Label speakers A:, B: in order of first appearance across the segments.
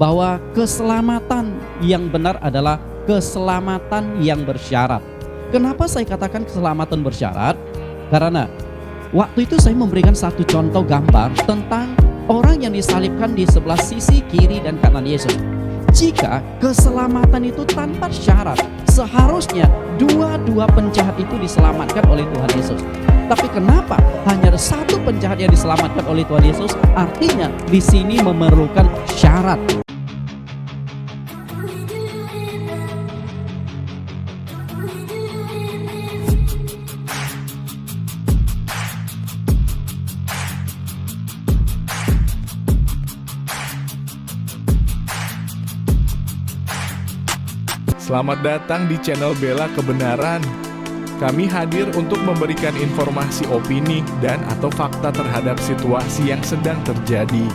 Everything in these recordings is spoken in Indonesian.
A: bahwa keselamatan yang benar adalah keselamatan yang bersyarat. Kenapa saya katakan keselamatan bersyarat? Karena waktu itu saya memberikan satu contoh gambar tentang orang yang disalibkan di sebelah sisi kiri dan kanan Yesus. Jika keselamatan itu tanpa syarat, seharusnya dua penjahat itu diselamatkan oleh Tuhan Yesus. Tapi kenapa hanya ada satu penjahat yang diselamatkan oleh Tuhan Yesus? Artinya di sini memerlukan syarat.
B: Selamat datang di channel Bela Kebenaran. Kami hadir untuk memberikan informasi opini dan atau fakta terhadap situasi yang sedang terjadi.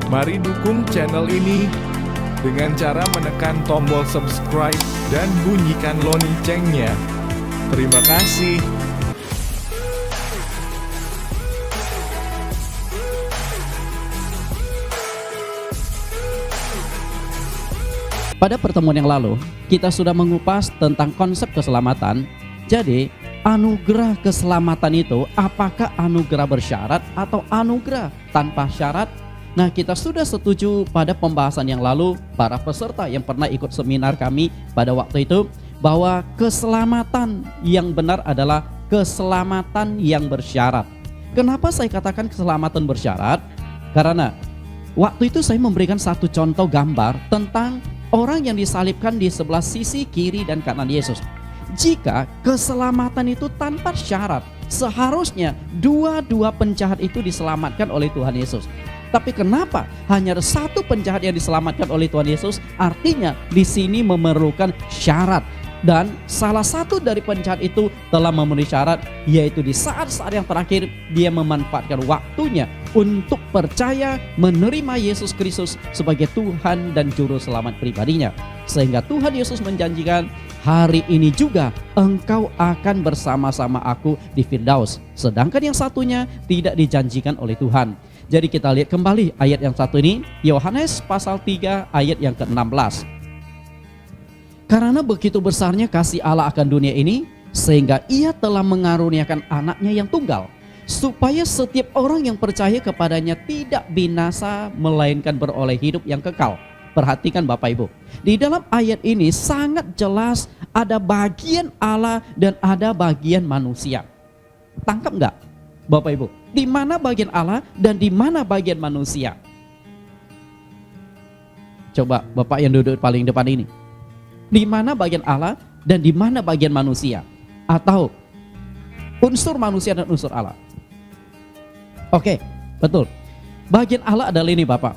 B: Mari dukung channel ini dengan cara menekan tombol subscribe dan bunyikan loncengnya. Terima kasih.
A: Pada pertemuan yang lalu, kita sudah mengupas tentang konsep keselamatan. Jadi, anugerah keselamatan itu apakah anugerah bersyarat atau anugerah tanpa syarat? Nah, kita sudah setuju pada pembahasan yang lalu, para peserta yang pernah ikut seminar kami pada waktu itu, bahwa keselamatan yang benar adalah keselamatan yang bersyarat. Kenapa saya katakan keselamatan bersyarat? Karena waktu itu saya memberikan satu contoh gambar tentang orang yang disalibkan di sebelah sisi kiri dan kanan Yesus. Jika keselamatan itu tanpa syarat, seharusnya dua penjahat itu diselamatkan oleh Tuhan Yesus. Tapi kenapa hanya ada satu penjahat yang diselamatkan oleh Tuhan Yesus? Artinya di sini memerlukan syarat. Dan salah satu dari penjahat itu telah memenuhi syarat, yaitu di saat-saat yang terakhir dia memanfaatkan waktunya untuk percaya menerima Yesus Kristus sebagai Tuhan dan Juru Selamat pribadinya. Sehingga Tuhan Yesus menjanjikan, hari ini juga engkau akan bersama-sama aku di Firdaus. Sedangkan yang satunya tidak dijanjikan oleh Tuhan. Jadi kita lihat kembali ayat yang satu ini, Yohanes pasal 3 ayat yang ke-16. Karena begitu besarnya kasih Allah akan dunia ini, sehingga ia telah mengaruniakan anaknya yang tunggal, supaya setiap orang yang percaya kepadanya tidak binasa, melainkan beroleh hidup yang kekal. Perhatikan Bapak Ibu, di dalam ayat ini sangat jelas ada bagian Allah dan ada bagian manusia. Tangkap enggak Bapak Ibu? Di mana bagian Allah dan di mana bagian manusia? Coba Bapak yang duduk paling depan ini. Di mana bagian Allah dan di mana bagian manusia? Atau unsur manusia dan unsur Allah? Oke, betul. Bagian Allah adalah ini Bapak.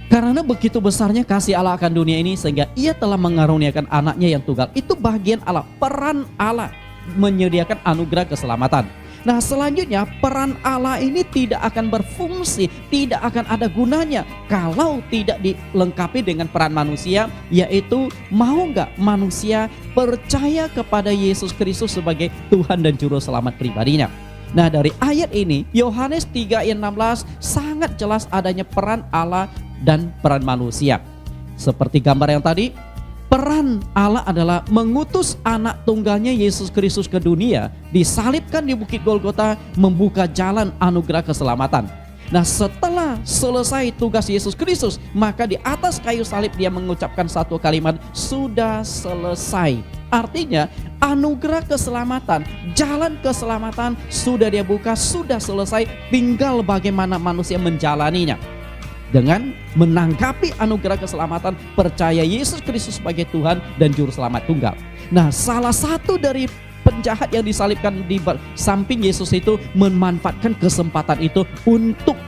A: Karena begitu besarnya kasih Allah akan dunia ini, sehingga ia telah mengaruniakan anaknya yang tunggal. Itu bagian Allah, peran Allah menyediakan anugerah keselamatan. Nah, selanjutnya peran Allah ini tidak akan berfungsi, tidak akan ada gunanya kalau tidak dilengkapi dengan peran manusia, yaitu mau nggak manusia percaya kepada Yesus Kristus sebagai Tuhan dan Juru Selamat pribadinya. Nah, dari ayat ini Yohanes 3 ayat 16 sangat jelas adanya peran Allah dan peran manusia. Seperti gambar yang tadi, peran Allah adalah mengutus anak tunggalnya Yesus Kristus ke dunia, disalibkan di Bukit Golgota, membuka jalan anugerah keselamatan. Nah, setelah selesai tugas Yesus Kristus, maka di atas kayu salib dia mengucapkan satu kalimat, sudah selesai. Artinya anugerah keselamatan, jalan keselamatan sudah dia buka, sudah selesai, tinggal bagaimana manusia menjalaninya. Dengan menanggapi anugerah keselamatan, percaya Yesus Kristus sebagai Tuhan dan Juru Selamat tunggal. Nah, salah satu dari penjahat yang disalibkan di samping Yesus itu memanfaatkan kesempatan itu untuk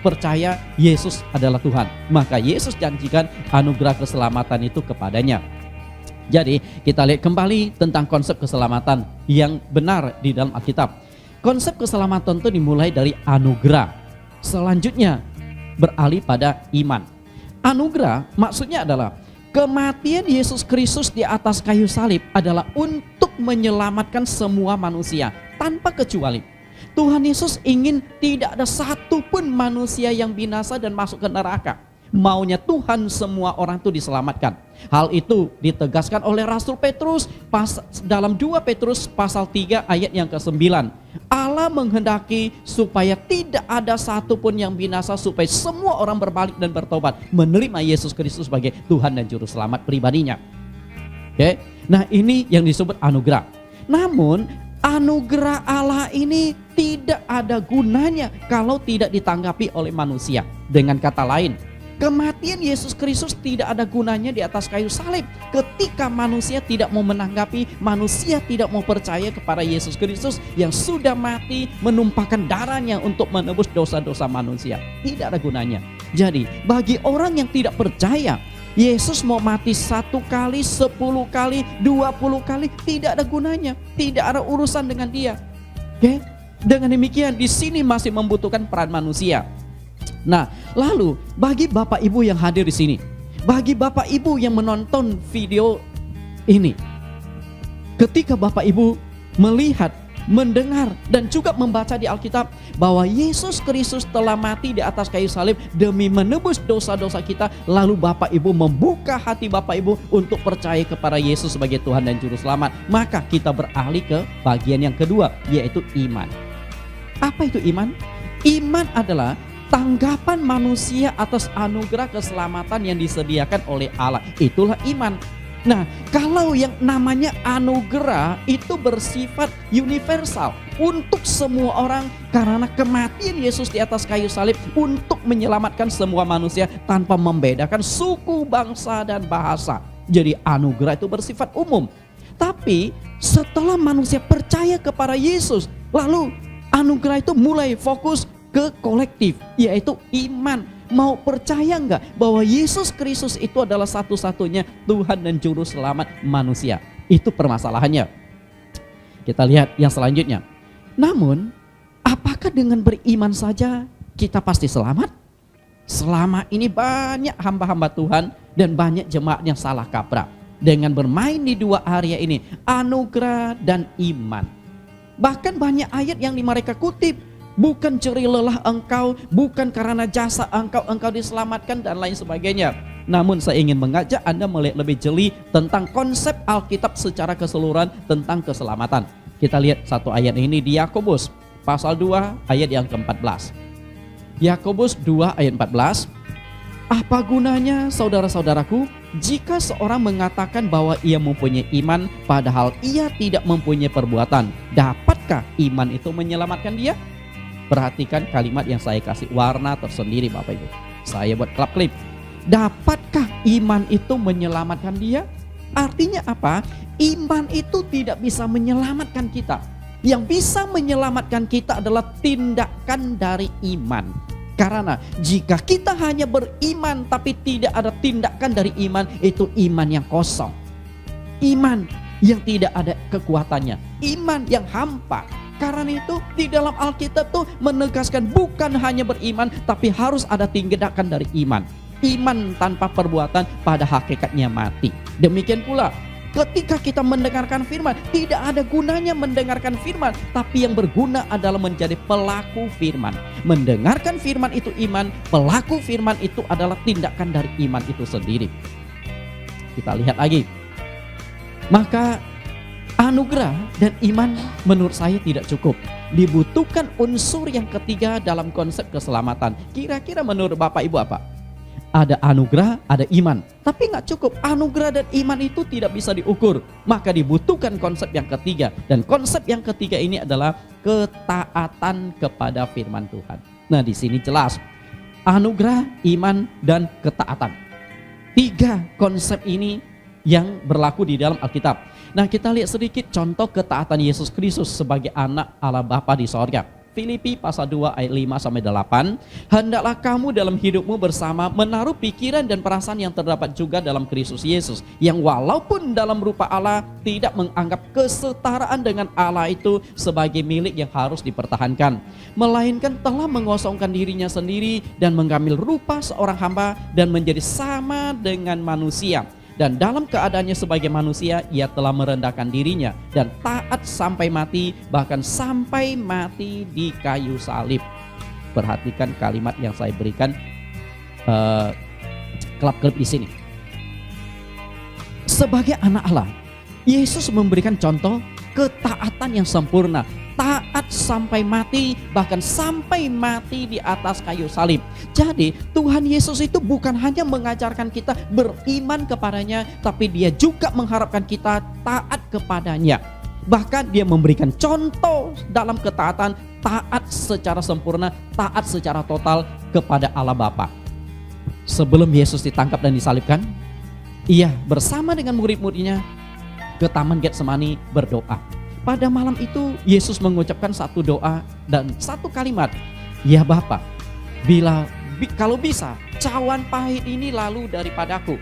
A: percaya Yesus adalah Tuhan. Maka Yesus janjikan anugerah keselamatan itu kepadanya. Jadi kita lihat kembali tentang konsep keselamatan yang benar di dalam Alkitab. Konsep keselamatan itu dimulai dari anugerah. Selanjutnya beralih pada iman. Anugerah maksudnya adalah kematian Yesus Kristus di atas kayu salib adalah untuk menyelamatkan semua manusia tanpa kecuali. Tuhan Yesus ingin tidak ada satupun manusia yang binasa dan masuk ke neraka. Maunya Tuhan semua orang itu diselamatkan. Hal itu ditegaskan oleh Rasul Petrus dalam 2 Petrus pasal 3 ayat yang ke-9. Allah menghendaki supaya tidak ada satupun yang binasa, supaya semua orang berbalik dan bertobat, menerima Yesus Kristus sebagai Tuhan dan Juru Selamat pribadinya. Oke, nah ini yang disebut anugerah. Namun anugerah Allah ini tidak ada gunanya kalau tidak ditanggapi oleh manusia. Dengan kata lain, kematian Yesus Kristus tidak ada gunanya di atas kayu salib ketika manusia tidak mau menanggapi, manusia tidak mau percaya kepada Yesus Kristus yang sudah mati menumpahkan darahnya untuk menebus dosa-dosa manusia. Tidak ada gunanya. Jadi bagi orang yang tidak percaya Yesus mau mati 1 kali, 10 kali, 20 kali, tidak ada gunanya, tidak ada urusan dengan dia. Oke? Dengan demikian di sini masih membutuhkan peran manusia. Nah, lalu bagi Bapak Ibu yang hadir di sini, bagi Bapak Ibu yang menonton video ini, ketika Bapak Ibu melihat, mendengar dan juga membaca di Alkitab bahwa Yesus Kristus telah mati di atas kayu salib demi menebus dosa-dosa kita, lalu Bapak Ibu membuka hati Bapak Ibu untuk percaya kepada Yesus sebagai Tuhan dan Juru Selamat, maka kita beralih ke bagian yang kedua, yaitu iman. Apa itu iman? Iman adalah tanggapan manusia atas anugerah keselamatan yang disediakan oleh Allah. Itulah iman. Nah, kalau yang namanya anugerah itu bersifat universal untuk semua orang, karena kematian Yesus di atas kayu salib untuk menyelamatkan semua manusia tanpa membedakan suku, bangsa, dan bahasa. Jadi anugerah itu bersifat umum. Tapi setelah manusia percaya kepada Yesus, lalu anugerah itu mulai fokus ke kolektif, yaitu iman. Mau percaya nggak bahwa Yesus Kristus itu adalah satu-satunya Tuhan dan Juru Selamat manusia? Itu permasalahannya. Kita lihat yang selanjutnya. Namun, apakah dengan beriman saja kita pasti selamat? Selama ini banyak hamba-hamba Tuhan dan banyak jemaat yang salah kaprah dengan bermain di 2 area ini, anugerah dan iman. Bahkan banyak ayat yang mereka kutip, bukan jerih lelah engkau, bukan karena jasa engkau diselamatkan, dan lain sebagainya. Namun saya ingin mengajak Anda melihat lebih jeli tentang konsep Alkitab secara keseluruhan tentang keselamatan. Kita lihat satu ayat ini di Yakobus pasal 2 ayat yang ke-14. Yakobus 2 ayat 14. Apa gunanya saudara-saudaraku jika seorang mengatakan bahwa ia mempunyai iman padahal ia tidak mempunyai perbuatan? Dapatkah iman itu menyelamatkan dia? Perhatikan kalimat yang saya kasih warna tersendiri Bapak Ibu. Saya buat klip. Dapatkah iman itu menyelamatkan dia? Artinya apa? Iman itu tidak bisa menyelamatkan kita. Yang bisa menyelamatkan kita adalah tindakan dari iman. Karena jika kita hanya beriman tapi tidak ada tindakan dari iman, itu iman yang kosong. Iman yang tidak ada kekuatannya. Iman yang hampa. Karena itu di dalam Alkitab tuh menegaskan bukan hanya beriman, tapi harus ada tindakan dari iman. Iman tanpa perbuatan pada hakikatnya mati. Demikian pula ketika kita mendengarkan firman, tidak ada gunanya mendengarkan firman, tapi yang berguna adalah menjadi pelaku firman. Mendengarkan firman itu iman, pelaku firman itu adalah tindakan dari iman itu sendiri. Kita lihat lagi. Maka anugerah dan iman menurut saya tidak cukup. Dibutuhkan unsur yang ketiga dalam konsep keselamatan. Kira-kira menurut Bapak Ibu apa? Ada anugerah, ada iman. Tapi nggak cukup. Anugerah dan iman itu tidak bisa diukur. Maka dibutuhkan konsep yang ketiga. Dan konsep yang ketiga ini adalah ketaatan kepada firman Tuhan. Nah di sini jelas. Anugerah, iman, dan ketaatan. 3 konsep ini yang berlaku di dalam Alkitab. Nah kita lihat sedikit contoh ketaatan Yesus Kristus sebagai anak Allah Bapa di sorga. Filipi pasal 2 ayat 5-8. Hendaklah kamu dalam hidupmu bersama menaruh pikiran dan perasaan yang terdapat juga dalam Kristus Yesus, yang walaupun dalam rupa Allah tidak menganggap kesetaraan dengan Allah itu sebagai milik yang harus dipertahankan, melainkan telah mengosongkan dirinya sendiri dan mengambil rupa seorang hamba dan menjadi sama dengan manusia. Dan dalam keadaannya sebagai manusia, ia telah merendahkan dirinya dan taat sampai mati, bahkan sampai mati di kayu salib. Perhatikan kalimat yang saya berikan, kelap-kelip di sini. Sebagai anak Allah, Yesus memberikan contoh ketaatan yang sempurna, taat sampai mati, bahkan sampai mati di atas kayu salib. Jadi Tuhan Yesus itu bukan hanya mengajarkan kita beriman kepadanya, tapi dia juga mengharapkan kita taat kepadanya. Bahkan dia memberikan contoh dalam ketaatan, taat secara sempurna, taat secara total kepada Allah Bapa. Sebelum Yesus ditangkap dan disalibkan, ia bersama dengan murid-muridnya ke Taman Getsemani berdoa. Pada malam itu Yesus mengucapkan satu doa dan satu kalimat, "Ya Bapa, kalau bisa cawan pahit ini lalu daripadaku."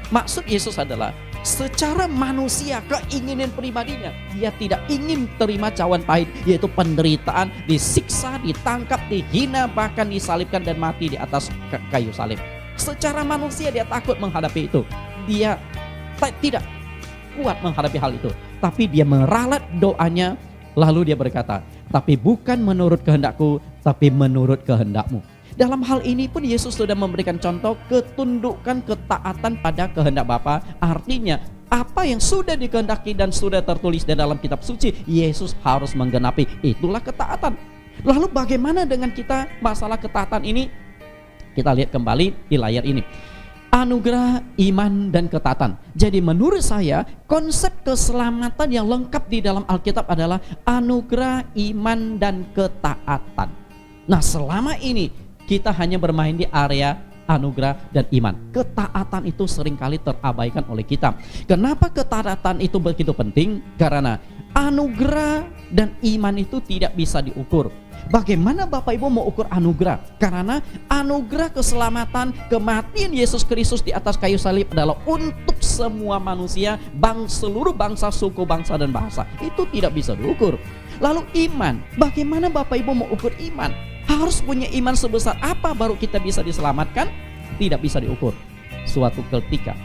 A: Maksud Yesus adalah secara manusia, keinginan pribadinya, dia tidak ingin terima cawan pahit, yaitu penderitaan, disiksa, ditangkap, dihina, bahkan disalibkan dan mati di atas kayu salib. Secara manusia dia takut menghadapi itu. Dia tidak kuat menghadapi hal itu. Tapi dia meralat doanya, lalu dia berkata, "Tapi bukan menurut kehendakku, tapi menurut kehendakmu." Dalam hal ini pun Yesus sudah memberikan contoh ketundukan, ketaatan pada kehendak Bapa. Artinya apa yang sudah dikehendaki dan sudah tertulis di dalam kitab suci, Yesus harus menggenapi. Itulah ketaatan. Lalu bagaimana dengan kita masalah ketaatan ini? Kita lihat kembali di layar ini. Anugerah, iman, dan ketaatan. Jadi menurut saya konsep keselamatan yang lengkap di dalam Alkitab adalah anugerah, iman, dan ketaatan. Nah, selama ini kita hanya bermain di area anugerah dan iman. Ketaatan itu seringkali terabaikan oleh kita. Kenapa ketaatan itu begitu penting? Karena anugerah dan iman itu tidak bisa diukur. Bagaimana Bapak Ibu mau ukur anugerah? Karena anugerah keselamatan, kematian Yesus Kristus di atas kayu salib adalah untuk semua manusia, seluruh bangsa, suku, bangsa, dan bahasa. Itu tidak bisa diukur. Lalu iman, bagaimana Bapak Ibu mau ukur iman? Harus punya iman sebesar apa baru kita bisa diselamatkan? Tidak bisa diukur. Suatu ketika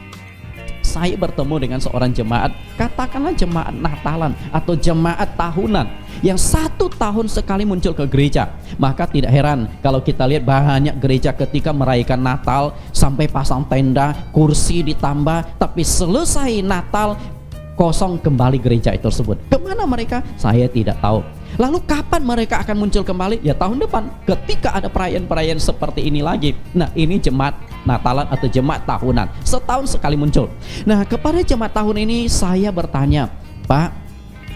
A: saya bertemu dengan seorang jemaat, katakanlah jemaat Natalan atau jemaat tahunan, yang 1 tahun sekali muncul ke gereja. Maka tidak heran kalau kita lihat banyak gereja ketika merayakan Natal sampai pasang tenda, kursi ditambah, tapi selesai Natal kosong kembali gereja itu tersebut. Kemana mereka? Saya tidak tahu. Lalu kapan mereka akan muncul kembali? Ya tahun depan, ketika ada perayaan-perayaan seperti ini lagi. Nah, ini jemaat Natalan atau jemaat tahunan, setahun sekali muncul. Nah, kepada jemaat tahun ini saya bertanya, "Pak,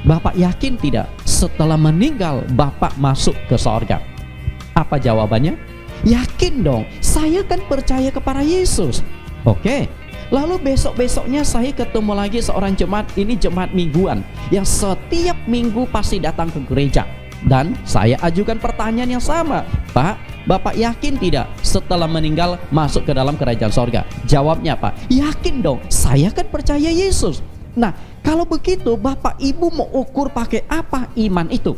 A: Bapak yakin tidak setelah meninggal Bapak masuk ke sorga?" Apa jawabannya? Yakin dong, saya kan percaya kepada Yesus. Oke. Lalu besok-besoknya saya ketemu lagi seorang jemaat, ini jemaat mingguan yang setiap minggu pasti datang ke gereja. Dan saya ajukan pertanyaan yang sama, "Pak, Bapak yakin tidak setelah meninggal masuk ke dalam kerajaan sorga?" Jawabnya apa? Yakin dong, saya kan percaya Yesus. Nah, kalau begitu Bapak Ibu mau ukur pakai apa iman itu?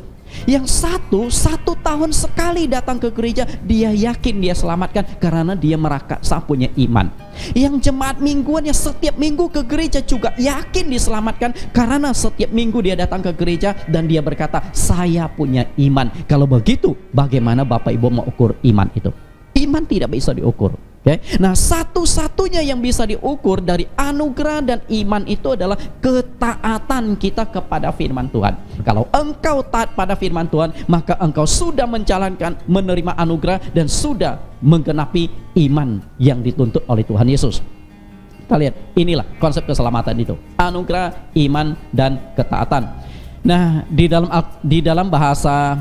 A: Yang satu tahun sekali datang ke gereja, dia yakin dia selamatkan karena dia merasa punya iman. Yang jemaat mingguan yang setiap minggu ke gereja juga yakin diselamatkan karena setiap minggu dia datang ke gereja dan dia berkata, "Saya punya iman." Kalau begitu, bagaimana Bapak Ibu mau ukur iman itu? Iman tidak bisa diukur. Okay? Nah, satu-satunya yang bisa diukur dari anugerah dan iman itu adalah ketaatan kita kepada firman Tuhan. Kalau engkau taat pada firman Tuhan, maka engkau sudah menjalankan, menerima anugerah dan sudah menggenapi iman yang dituntut oleh Tuhan Yesus. Kita lihat, inilah konsep keselamatan itu. Anugerah, iman, dan ketaatan. Nah, di dalam bahasa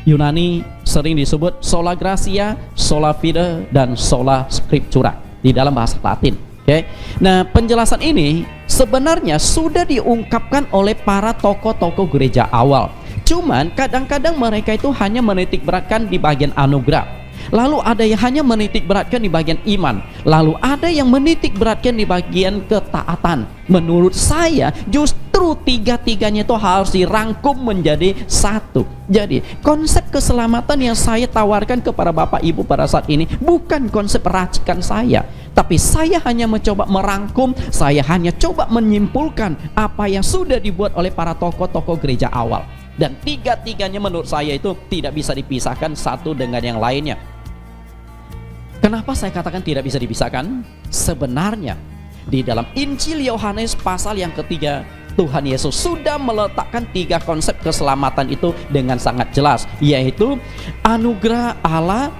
A: Yunani sering disebut sola gratia, sola fide, dan sola scriptura di dalam bahasa Latin. Okay? Nah, penjelasan ini sebenarnya sudah diungkapkan oleh para tokoh-tokoh gereja awal. Cuman kadang-kadang mereka itu hanya menitik beratkan di bagian anugerah. Lalu ada yang hanya menitik beratkan di bagian iman. Lalu ada yang menitik beratkan di bagian ketaatan. Menurut saya justru tiga-tiganya itu harus dirangkum menjadi satu. Jadi konsep keselamatan yang saya tawarkan kepada Bapak Ibu pada saat ini bukan konsep racikan saya, tapi saya hanya mencoba merangkum, saya hanya coba menyimpulkan apa yang sudah dibuat oleh para tokoh-tokoh gereja awal. Dan tiga-tiganya menurut saya itu tidak bisa dipisahkan satu dengan yang lainnya. Kenapa saya katakan tidak bisa dipisahkan? Sebenarnya di dalam Injil Yohanes pasal yang ketiga, Tuhan Yesus sudah meletakkan 3 konsep keselamatan itu dengan sangat jelas, yaitu anugerah Allah,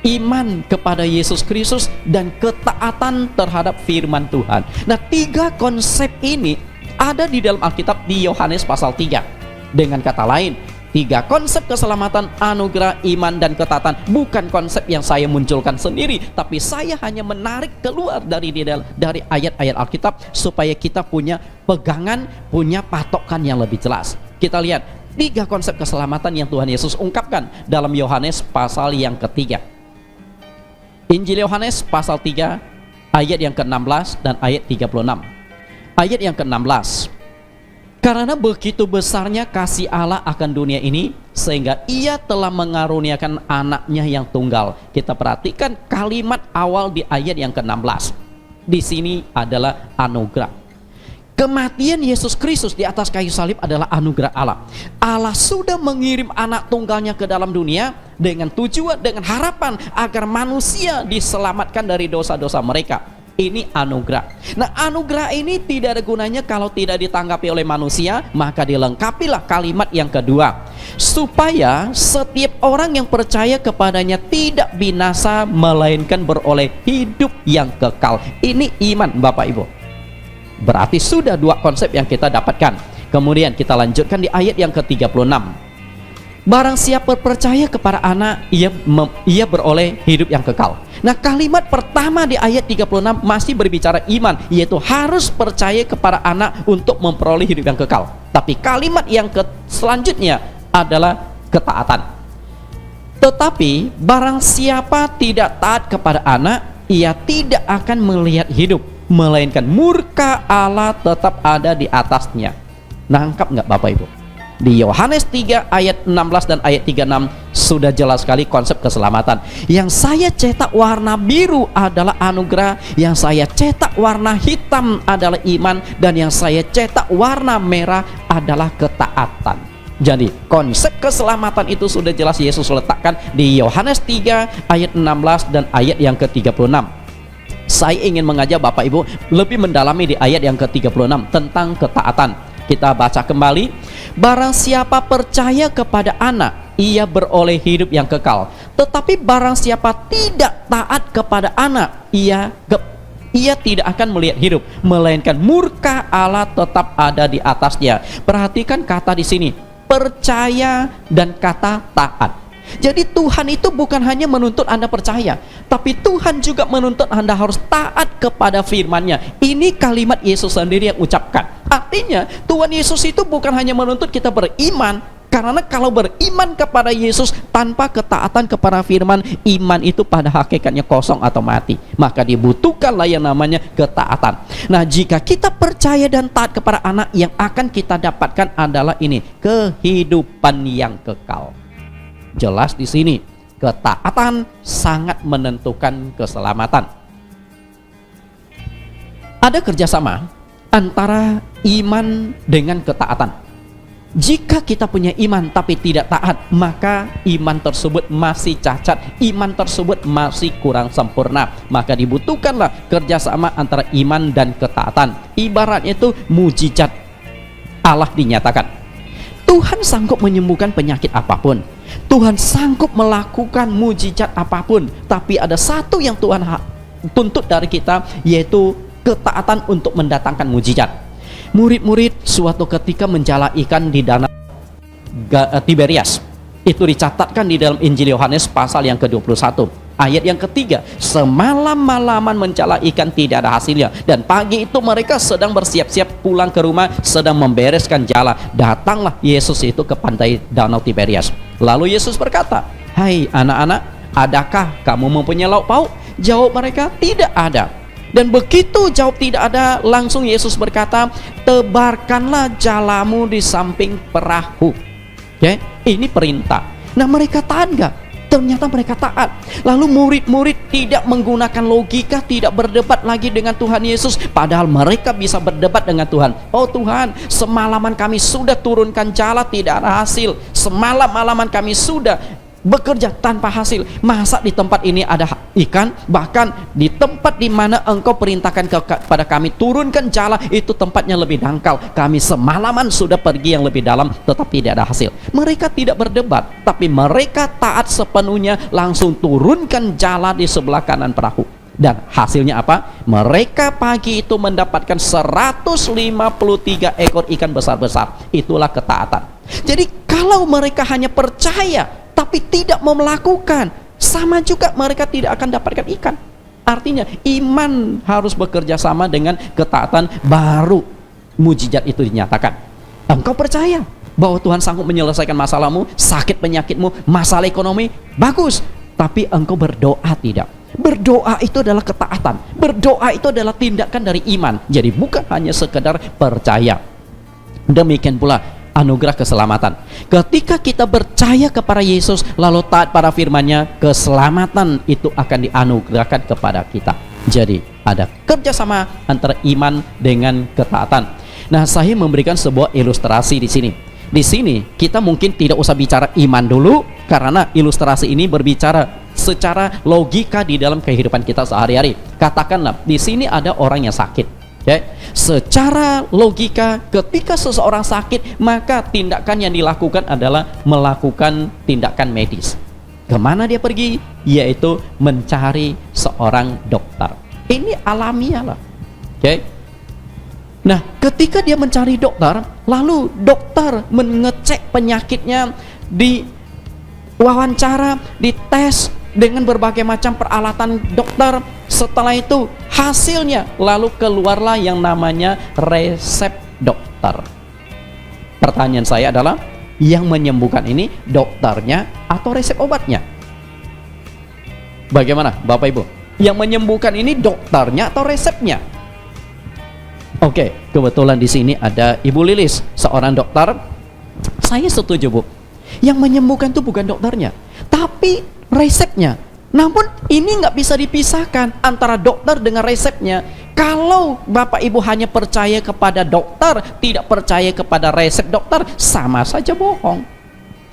A: iman kepada Yesus Kristus, dan ketaatan terhadap firman Tuhan. Nah, 3 konsep ini ada di dalam Alkitab di Yohanes pasal 3. Dengan kata lain, 3 konsep keselamatan, anugerah, iman, dan ketaatan bukan konsep yang saya munculkan sendiri, tapi saya hanya menarik keluar dari ayat-ayat Alkitab supaya kita punya pegangan, punya patokan yang lebih jelas. Kita lihat 3 konsep keselamatan yang Tuhan Yesus ungkapkan dalam Yohanes pasal yang ketiga. Injil Yohanes pasal 3 ayat yang ke-16 dan ayat 36. Ayat yang ke-16, karena begitu besarnya kasih Allah akan dunia ini, sehingga Ia telah mengaruniakan anaknya yang tunggal. Kita perhatikan kalimat awal di ayat yang ke-16. Di sini adalah anugerah. Kematian Yesus Kristus di atas kayu salib adalah anugerah Allah. Allah sudah mengirim anak tunggalnya ke dalam dunia dengan tujuan, dengan harapan agar manusia diselamatkan dari dosa-dosa mereka. Ini anugerah. Nah, anugerah ini tidak ada gunanya kalau tidak ditanggapi oleh manusia, maka dilengkapilah kalimat yang kedua, supaya setiap orang yang percaya kepadanya tidak binasa, melainkan beroleh hidup yang kekal. Ini iman, Bapak Ibu. Berarti sudah 2 konsep yang kita dapatkan. Kemudian kita lanjutkan di ayat yang ke-36. Barang siapa percaya kepada anak, ia beroleh hidup yang kekal. Nah, kalimat pertama di ayat 36 masih berbicara iman, yaitu harus percaya kepada anak untuk memperoleh hidup yang kekal. Tapi kalimat yang selanjutnya adalah ketaatan. Tetapi barang siapa tidak taat kepada anak, ia tidak akan melihat hidup, melainkan murka Allah tetap ada di atasnya. Nangkap nggak Bapak Ibu? Di Yohanes 3 ayat 16 dan ayat 36 sudah jelas sekali konsep keselamatan. Yang saya cetak warna biru adalah anugerah, yang saya cetak warna hitam adalah iman, dan yang saya cetak warna merah adalah ketaatan. Jadi konsep keselamatan itu sudah jelas Yesus letakkan di Yohanes 3 ayat 16 dan ayat yang ke-36. Saya ingin mengajak Bapak Ibu lebih mendalami di ayat yang ke-36 tentang ketaatan. Kita baca kembali. Barang siapa percaya kepada anak, ia beroleh hidup yang kekal. Tetapi barang siapa tidak taat kepada anak, ia tidak akan melihat hidup, melainkan murka Allah tetap ada di atasnya. Perhatikan kata di sini, percaya dan kata taat. Jadi Tuhan itu bukan hanya menuntut Anda percaya, tapi Tuhan juga menuntut Anda harus taat kepada firman-Nya. Ini kalimat Yesus sendiri yang ucapkan. Artinya Tuhan Yesus itu bukan hanya menuntut kita beriman, karena kalau beriman kepada Yesus tanpa ketaatan kepada firman, iman itu pada hakikatnya kosong atau mati. Maka dibutuhkanlah yang namanya ketaatan. Nah, jika kita percaya dan taat kepada anak, yang akan kita dapatkan adalah ini, kehidupan yang kekal. Jelas di sini, ketaatan sangat menentukan keselamatan. Ada kerjasama antara iman dengan ketaatan. Jika kita punya iman tapi tidak taat, maka iman tersebut masih cacat, iman tersebut masih kurang sempurna. Maka dibutuhkanlah kerjasama antara iman dan ketaatan. Ibaratnya itu mujizat Allah dinyatakan. Tuhan sanggup menyembuhkan penyakit apapun, Tuhan sanggup melakukan mujizat apapun. Tapi ada satu yang Tuhan tuntut dari kita, yaitu ketaatan untuk mendatangkan mujizat. Murid-murid suatu ketika menjala ikan di danau Tiberias. Itu dicatatkan di dalam Injil Yohanes pasal yang ke-21 ayat yang ketiga. Semalam-malaman mencala ikan tidak ada hasilnya, dan pagi itu mereka sedang bersiap-siap pulang ke rumah, sedang membereskan jala. Datanglah Yesus itu ke pantai danau Tiberias. Lalu Yesus berkata, "Hai anak-anak, adakah kamu mempunyai lauk pauk?" Jawab mereka, "Tidak ada." Dan begitu jawab tidak ada, langsung Yesus berkata, "Tebarkanlah jalamu di samping perahu." Oke, ini perintah. Nah, mereka taat nggak? Ternyata mereka taat. Lalu murid-murid tidak menggunakan logika, tidak berdebat lagi dengan Tuhan Yesus, padahal mereka bisa berdebat dengan Tuhan. "Oh Tuhan, semalaman kami sudah turunkan jala, tidak ada hasil. Semalam-malaman kami sudah bekerja tanpa hasil. Masa di tempat ini ada ikan, bahkan di tempat di mana engkau perintahkan kepada kami turunkan jala, itu tempatnya lebih dangkal. Kami semalaman sudah pergi yang lebih dalam, tetapi tidak ada hasil. Mereka tidak berdebat, tapi mereka taat sepenuhnya, langsung turunkan jala di sebelah kanan perahu. Dan hasilnya apa? Mereka pagi itu mendapatkan 153 ekor ikan besar-besar. Itulah ketaatan. Jadi kalau mereka hanya percaya tapi tidak mau melakukan, sama juga mereka tidak akan dapatkan ikan. Artinya iman harus bekerja sama dengan ketaatan, baru mujizat itu dinyatakan. Engkau percaya bahwa Tuhan sanggup menyelesaikan masalahmu, sakit penyakitmu, masalah ekonomi, bagus. Tapi engkau berdoa tidak. Berdoa itu adalah ketaatan. Berdoa itu adalah tindakan dari iman. Jadi bukan hanya sekedar percaya. Demikian pula anugerah keselamatan. Ketika kita percaya kepada Yesus lalu taat pada firman-Nya, keselamatan itu akan dianugerahkan kepada kita. Jadi ada kerjasama antara iman dengan ketaatan. Nah, saya memberikan sebuah ilustrasi di sini. Di sini kita mungkin tidak usah bicara iman dulu, karena ilustrasi ini berbicara secara logika di dalam kehidupan kita sehari-hari. Katakanlah di sini ada orang yang sakit, ya. Secara logika, ketika seseorang sakit, maka tindakan yang dilakukan adalah melakukan tindakan medis. Kemana dia pergi? Yaitu mencari seorang dokter. Ini alamiah lah, oke. Nah, ketika dia mencari dokter, lalu dokter mengecek penyakitnya, di wawancara, dites dengan berbagai macam peralatan dokter. Setelah itu hasilnya lalu keluarlah yang namanya resep dokter. Pertanyaan saya adalah, yang menyembuhkan ini dokternya atau resep obatnya? Bagaimana Bapak Ibu? Yang menyembuhkan ini dokternya atau resepnya? Oke, kebetulan di sini ada Ibu Lilis, seorang dokter. Saya setuju, Bu. Yang menyembuhkan itu bukan dokternya, tapi resepnya. Namun ini nggak bisa dipisahkan antara dokter dengan resepnya. Kalau Bapak Ibu hanya percaya kepada dokter, tidak percaya kepada resep dokter, sama saja bohong.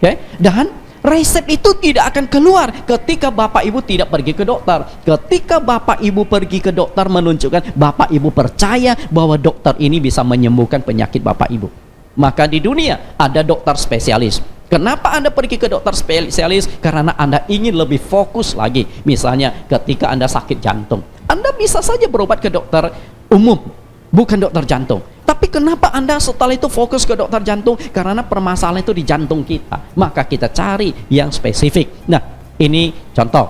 A: Oke? Dan resep itu tidak akan keluar ketika Bapak Ibu tidak pergi ke dokter. Ketika Bapak Ibu pergi ke dokter, menunjukkan Bapak Ibu percaya bahwa dokter ini bisa menyembuhkan penyakit Bapak Ibu. Maka di dunia ada dokter spesialis. Kenapa Anda pergi ke dokter spesialis? Karena Anda ingin lebih fokus lagi. Misalnya ketika Anda sakit jantung, Anda bisa saja berobat ke dokter umum, bukan dokter jantung. Tapi kenapa Anda setelah itu fokus ke dokter jantung? Karena permasalahan itu di jantung kita. Maka kita cari yang spesifik. Nah, ini contoh.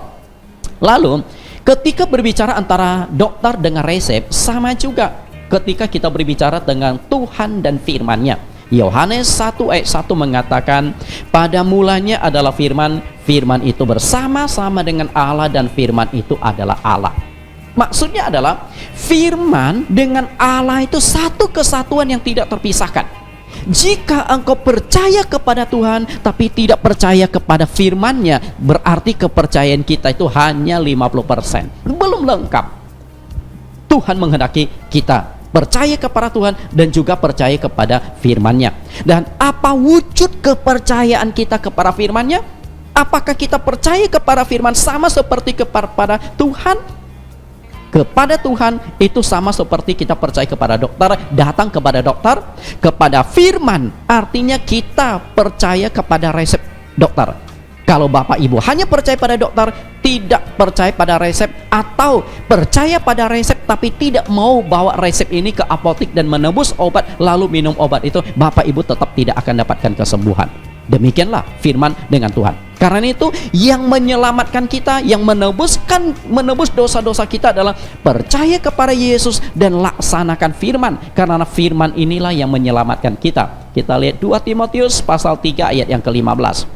A: Lalu ketika berbicara antara dokter dengan resep, sama juga ketika kita berbicara dengan Tuhan dan firman-Nya. Yohanes 1 ayat 1 mengatakan, pada mulanya adalah firman, firman itu bersama-sama dengan Allah, dan firman itu adalah Allah. Maksudnya adalah firman dengan Allah itu satu kesatuan yang tidak terpisahkan. Jika engkau percaya kepada Tuhan tapi tidak percaya kepada firman-Nya, berarti kepercayaan kita itu hanya 50%, belum lengkap. Tuhan menghendaki kita percaya kepada Tuhan dan juga percaya kepada firman-Nya. Dan apa wujud kepercayaan kita kepada firman-Nya? Apakah kita percaya kepada firman sama seperti kepada Tuhan? Kepada Tuhan itu sama seperti kita percaya kepada dokter, datang kepada dokter, kepada firman. Artinya kita percaya kepada resep dokter. Kalau Bapak Ibu hanya percaya pada dokter, tidak percaya pada resep, atau percaya pada resep tapi tidak mau bawa resep ini ke apotek dan menebus obat lalu minum obat itu, Bapak Ibu tetap tidak akan dapatkan kesembuhan. Demikianlah firman dengan Tuhan. Karena itu yang menyelamatkan kita, yang menebus dosa-dosa kita adalah percaya kepada Yesus dan laksanakan firman. Karena firman inilah yang menyelamatkan kita. Kita lihat 2 Timotius pasal 3 ayat yang ke-15.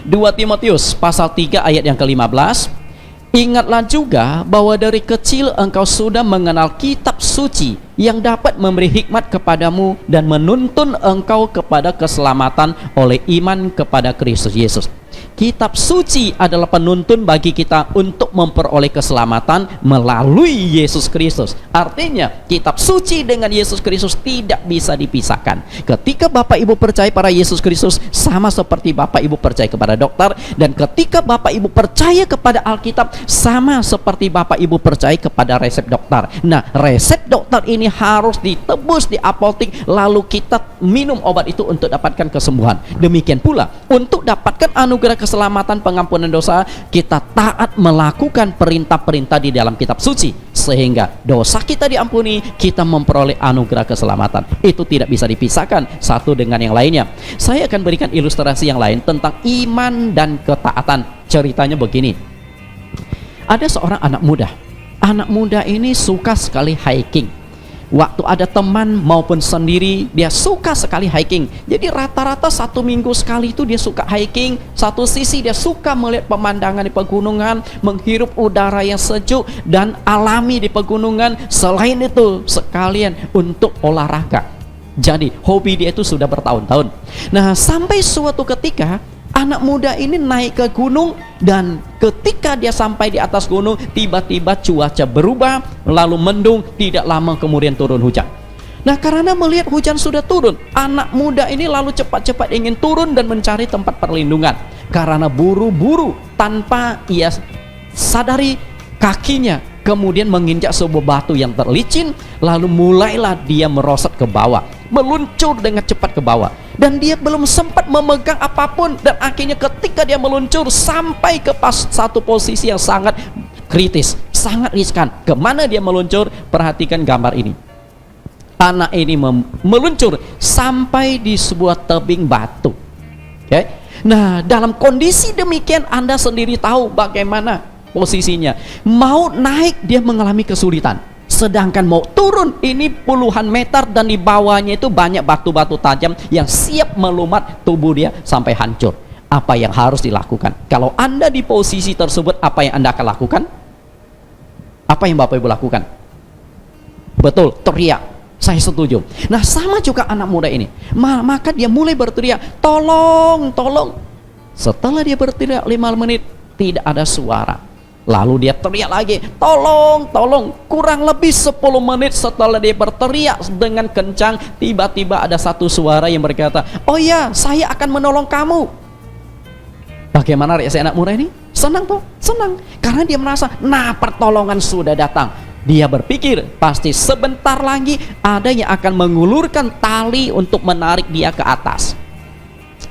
A: 2 Timotius pasal 3 ayat yang ke-15. Ingatlah juga bahwa dari kecil engkau sudah mengenal kitab suci yang dapat memberi hikmat kepadamu dan menuntun engkau kepada keselamatan oleh iman kepada Kristus Yesus. kitab suci adalah penuntun bagi kita untuk memperoleh keselamatan melalui Yesus Kristus. Artinya kitab suci dengan Yesus Kristus tidak bisa dipisahkan. Ketika Bapak Ibu percaya pada Yesus Kristus, sama seperti Bapak Ibu percaya kepada dokter, dan ketika Bapak Ibu percaya kepada Alkitab, sama seperti Bapak Ibu percaya kepada resep dokter. Nah, resep dokter ini harus ditebus di apotek, lalu kita minum obat itu untuk dapatkan kesembuhan. Demikian pula untuk dapatkan anugerah keselamatan, pengampunan dosa, kita taat melakukan perintah-perintah di dalam kitab suci, sehingga dosa kita diampuni, kita memperoleh anugerah keselamatan. Itu tidak bisa dipisahkan satu dengan yang lainnya. Saya akan berikan ilustrasi yang lain tentang iman dan ketaatan. Ceritanya begini. Ada seorang anak muda. Anak muda ini suka sekali hiking. Waktu ada teman maupun sendiri, dia suka sekali hiking. Jadi rata-rata 1 minggu sekali itu dia suka hiking. Satu sisi dia suka melihat pemandangan di pegunungan, menghirup udara yang sejuk dan alami di pegunungan. Selain itu sekalian untuk olahraga. Jadi hobi dia itu sudah bertahun-tahun. Nah, sampai suatu ketika anak muda ini naik ke gunung, dan ketika dia sampai di atas gunung, tiba-tiba cuaca berubah, lalu mendung, tidak lama kemudian turun hujan. Nah, karena melihat hujan sudah turun, anak muda ini lalu cepat-cepat ingin turun dan mencari tempat perlindungan. Karena buru-buru, tanpa ia sadari, kakinya kemudian menginjak sebuah batu yang terlicin, lalu mulailah dia merosot ke bawah, meluncur dengan cepat ke bawah. Dan dia belum sempat memegang apapun, dan akhirnya ketika dia meluncur sampai ke satu posisi yang sangat kritis, sangat riskan. Kemana dia meluncur? Perhatikan gambar ini. Anak ini meluncur sampai di sebuah tebing batu. Okay? Nah, dalam kondisi demikian Anda sendiri tahu bagaimana posisinya. Mau naik dia mengalami kesulitan, sedangkan mau turun ini puluhan meter, dan di bawahnya itu banyak batu-batu tajam yang siap melumat tubuh dia sampai hancur. Apa yang harus dilakukan? Kalau Anda di posisi tersebut, apa yang Anda akan lakukan? Apa yang Bapak Ibu lakukan? Betul, teriak. Saya setuju. Nah, sama juga anak muda ini. Maka dia mulai berteriak, tolong, tolong. Setelah dia berteriak 5 menit, tidak ada suara. Lalu dia teriak lagi, tolong, tolong. Kurang lebih 10 menit setelah dia berteriak dengan kencang, tiba-tiba ada satu suara yang berkata, oh ya, saya akan menolong kamu. Bagaimana reaksi anak muda ini? Senang toh? Senang. Karena dia merasa, nah, pertolongan sudah datang. Dia berpikir, pasti sebentar lagi ada yang akan mengulurkan tali untuk menarik dia ke atas.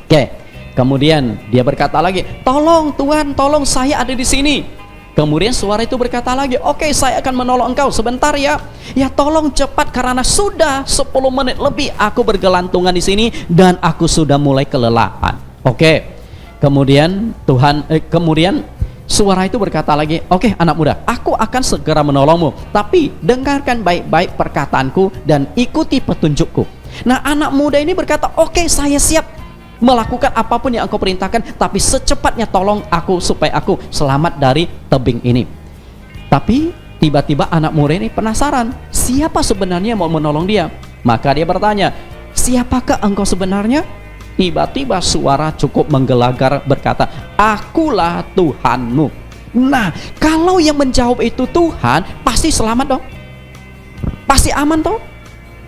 A: Oke. Kemudian dia berkata lagi, tolong Tuhan, tolong, saya ada di sini. Kemudian suara itu berkata lagi, oke, saya akan menolong engkau, sebentar ya. Ya tolong cepat, karena sudah 10 menit lebih aku bergelantungan di sini dan aku sudah mulai kelelahan. Oke. Kemudian kemudian suara itu berkata lagi, oke anak muda, aku akan segera menolongmu, tapi dengarkan baik-baik perkataanku dan ikuti petunjukku. Nah, anak muda ini berkata, oke, saya siap melakukan apapun yang engkau perintahkan, tapi secepatnya tolong aku supaya aku selamat dari tebing ini. Tapi tiba-tiba anak muda ini penasaran, siapa sebenarnya mau menolong dia? Maka dia bertanya, siapakah engkau sebenarnya? Tiba-tiba suara cukup menggelegar berkata, akulah Tuhanmu. Nah, kalau yang menjawab itu Tuhan, pasti selamat dong, pasti aman toh.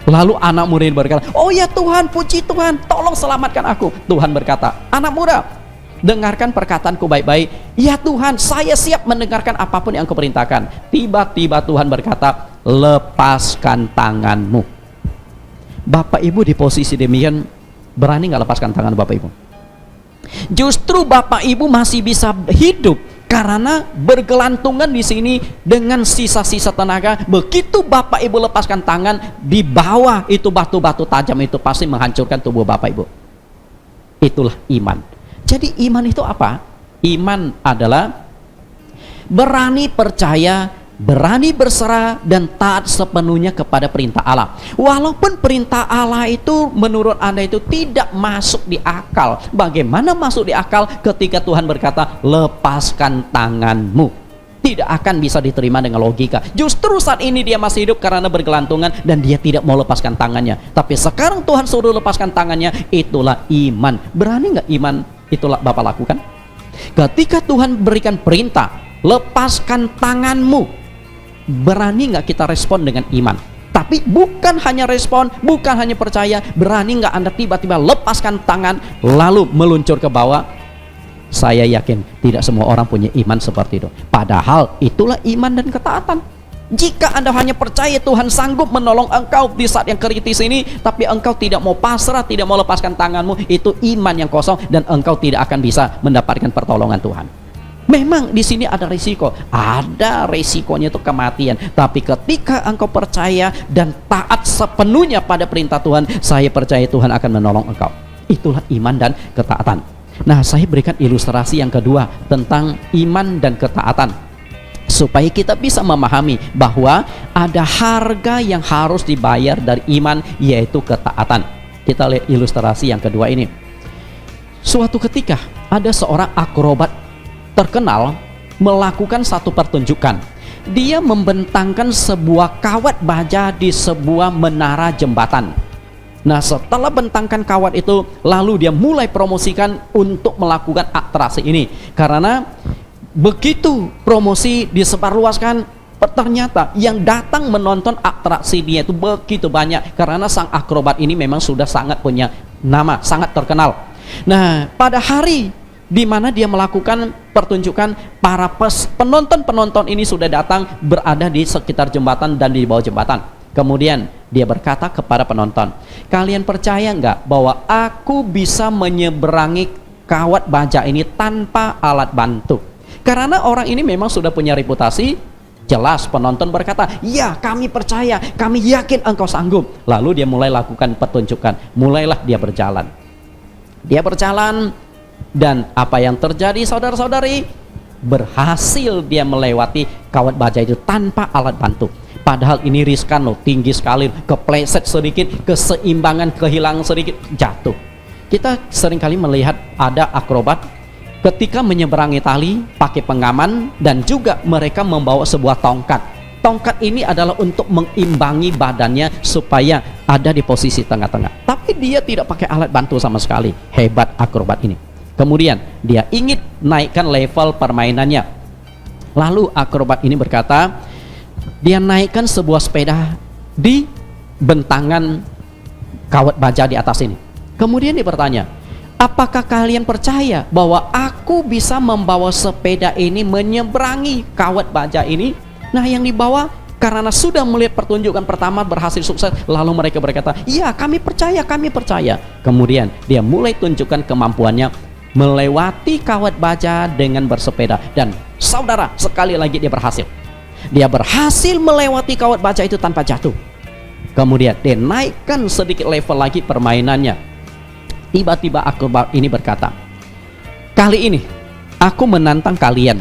A: Lalu anak muda ini berkata, oh ya Tuhan, puji Tuhan, tolong selamatkan aku. Tuhan berkata, anak muda, dengarkan perkataanku baik-baik. Ya Tuhan, saya siap mendengarkan apapun yang Engkau perintahkan. Tiba-tiba Tuhan berkata, lepaskan tanganmu. Bapak Ibu di posisi demikian, berani nggak lepaskan tangan Bapak Ibu? Justru Bapak Ibu masih bisa hidup karena bergelantungan di sini dengan sisa-sisa tenaga. Begitu Bapak Ibu lepaskan tangan, di bawah itu batu-batu tajam itu pasti menghancurkan tubuh Bapak Ibu. Itulah iman. Jadi iman itu apa? Iman adalah berani percaya, berani berserah, dan taat sepenuhnya kepada perintah Allah. Walaupun perintah Allah itu menurut Anda itu tidak masuk di akal. Bagaimana masuk di akal ketika Tuhan berkata, lepaskan tanganmu? Tidak akan bisa diterima dengan logika. Justru saat ini dia masih hidup karena bergelantungan dan dia tidak mau lepaskan tangannya. Tapi sekarang Tuhan suruh lepaskan tangannya, itulah iman. Berani nggak iman itulah Bapak lakukan? Ketika Tuhan berikan perintah, lepaskan tanganmu, berani nggak kita respon dengan iman? Tapi bukan hanya respon, bukan hanya percaya, berani nggak Anda tiba-tiba lepaskan tangan lalu meluncur ke bawah? Saya yakin tidak semua orang punya iman seperti itu. Padahal itulah iman dan ketaatan. Jika Anda hanya percaya Tuhan sanggup menolong engkau di saat yang kritis ini, tapi engkau tidak mau pasrah, tidak mau lepaskan tanganmu, itu iman yang kosong dan engkau tidak akan bisa mendapatkan pertolongan Tuhan. Memang di sini ada risiko, ada risikonya itu kematian. Tapi ketika engkau percaya dan taat sepenuhnya pada perintah Tuhan, saya percaya Tuhan akan menolong engkau. Itulah iman dan ketaatan. Nah, saya berikan ilustrasi yang kedua tentang iman dan ketaatan, supaya kita bisa memahami bahwa ada harga yang harus dibayar dari iman, yaitu ketaatan. Kita lihat ilustrasi yang kedua ini. Suatu ketika ada seorang akrobat terkenal melakukan satu pertunjukan. Dia membentangkan sebuah kawat baja di sebuah menara jembatan. Nah, setelah bentangkan kawat itu, lalu dia mulai promosikan untuk melakukan atraksi ini. Karena begitu promosi disebarluaskan, ternyata yang datang menonton atraksi dia itu begitu banyak, karena sang akrobat ini memang sudah sangat punya nama, sangat terkenal. Nah, pada hari di mana dia melakukan pertunjukan, para penonton ini sudah datang, berada di sekitar jembatan dan di bawah jembatan. Kemudian dia berkata kepada penonton, kalian percaya nggak bahwa aku bisa menyeberangi kawat baja ini tanpa alat bantu? Karena orang ini memang sudah punya reputasi. Jelas penonton berkata, ya kami percaya, kami yakin engkau sanggup. Lalu dia mulai lakukan pertunjukan. Mulailah dia berjalan. Dia berjalan, dan apa yang terjadi saudara-saudari? Berhasil dia melewati kawat baja itu tanpa alat bantu. Padahal ini riskan loh, tinggi sekali, kepleset sedikit, keseimbangan kehilangan sedikit, jatuh. Kita seringkali melihat ada akrobat ketika menyeberangi tali pakai pengaman, dan juga mereka membawa sebuah tongkat. Tongkat ini adalah untuk mengimbangi badannya supaya ada di posisi tengah-tengah. Tapi dia tidak pakai alat bantu sama sekali. Hebat akrobat ini. Kemudian dia ingin naikkan level permainannya. Lalu akrobat ini berkata, dia naikkan sebuah sepeda di bentangan kawat baja di atas ini. Kemudian dia bertanya, apakah kalian percaya bahwa aku bisa membawa sepeda ini menyeberangi kawat baja ini? Nah, yang dibawa karena sudah melihat pertunjukan pertama berhasil sukses, lalu mereka berkata, iya kami percaya, kami percaya. Kemudian dia mulai tunjukkan kemampuannya melewati kawat baja dengan bersepeda. Dan saudara, sekali lagi dia berhasil. Dia berhasil melewati kawat baja itu tanpa jatuh. Kemudian dia naikkan sedikit level lagi permainannya. Tiba-tiba akrobat ini berkata, kali ini aku menantang kalian,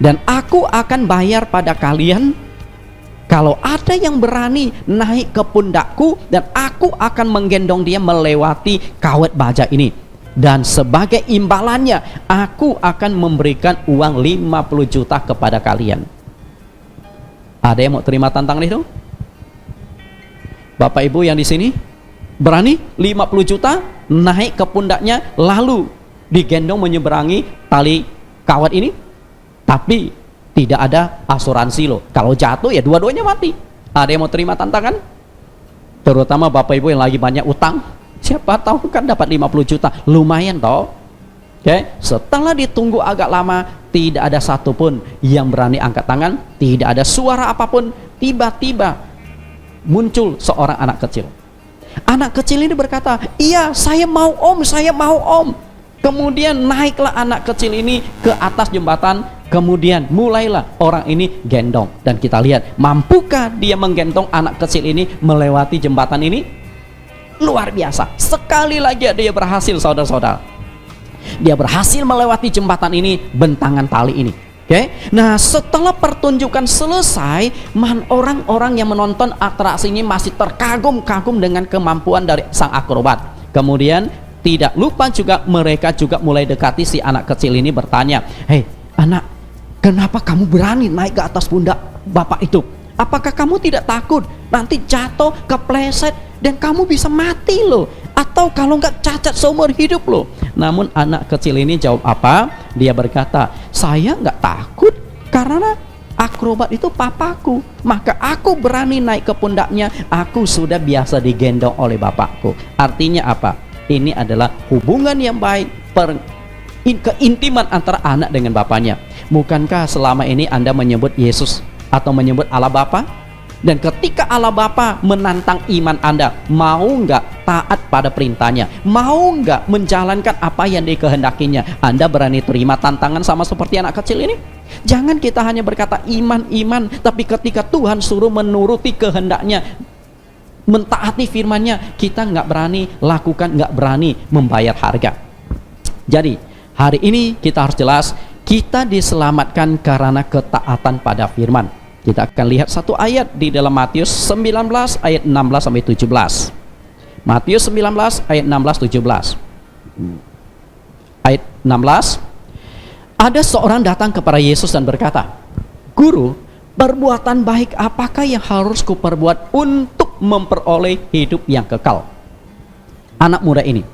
A: dan aku akan bayar pada kalian kalau ada yang berani naik ke pundakku, dan aku akan menggendong dia melewati kawat baja ini. Dan sebagai imbalannya, aku akan memberikan uang 50 juta kepada kalian. Ada yang mau terima tantangan itu? Bapak Ibu yang di sini berani 50 juta naik ke pundaknya, lalu digendong menyeberangi tali kawat ini? Tapi tidak ada asuransi loh. Kalau jatuh ya dua-duanya mati. Ada yang mau terima tantangan? Terutama Bapak Ibu yang lagi banyak utang. Siapa tahu kan dapat 50 juta. Lumayan toh. Oke, setelah ditunggu agak lama, tidak ada satupun yang berani angkat tangan, tidak ada suara apapun. Tiba-tiba muncul seorang anak kecil. Anak kecil ini berkata, iya saya mau om, saya mau om. Kemudian naiklah anak kecil ini ke atas jembatan. Kemudian mulailah orang ini gendong. Dan kita lihat, mampukah dia menggendong anak kecil ini melewati jembatan ini? Luar biasa. Sekali lagi dia berhasil, saudara-saudara. Dia berhasil melewati jembatan ini, bentangan tali ini. Oke. Nah, setelah pertunjukan selesai, orang-orang yang menonton atraksi ini masih terkagum-kagum dengan kemampuan dari sang akrobat. Kemudian tidak lupa juga mereka juga mulai dekati si anak kecil ini, bertanya, hei anak, kenapa kamu berani naik ke atas pundak bapak itu? Apakah kamu tidak takut nanti jatuh, kepleset, dan kamu bisa mati loh? Atau kalau enggak cacat seumur hidup loh. Namun anak kecil ini jawab apa? Dia berkata, saya enggak takut karena akrobat itu papaku, maka aku berani naik ke pundaknya. Aku sudah biasa digendong oleh bapakku. Artinya apa? Ini adalah hubungan yang baik, keintiman antara anak dengan bapaknya. Bukankah selama ini Anda menyebut Yesus atau menyebut Allah Bapa? Dan ketika Allah Bapa menantang iman Anda, mau nggak taat pada perintahnya, mau nggak menjalankan apa yang dikehendakinya, Anda berani terima tantangan sama seperti anak kecil ini? Jangan kita hanya berkata iman, tapi ketika Tuhan suruh menuruti kehendaknya, mentaati firman-Nya, kita nggak berani lakukan, nggak berani membayar harga. Jadi hari ini kita harus jelas, kita diselamatkan karena ketaatan pada firman. Kita akan lihat satu ayat di dalam Matius 19 ayat 16 sampai 17. Matius 19 ayat 16 17. Ayat 16. Ada seorang datang kepada Yesus dan berkata, Guru, perbuatan baik apakah yang harus kuperbuat untuk memperoleh hidup yang kekal? Anak muda ini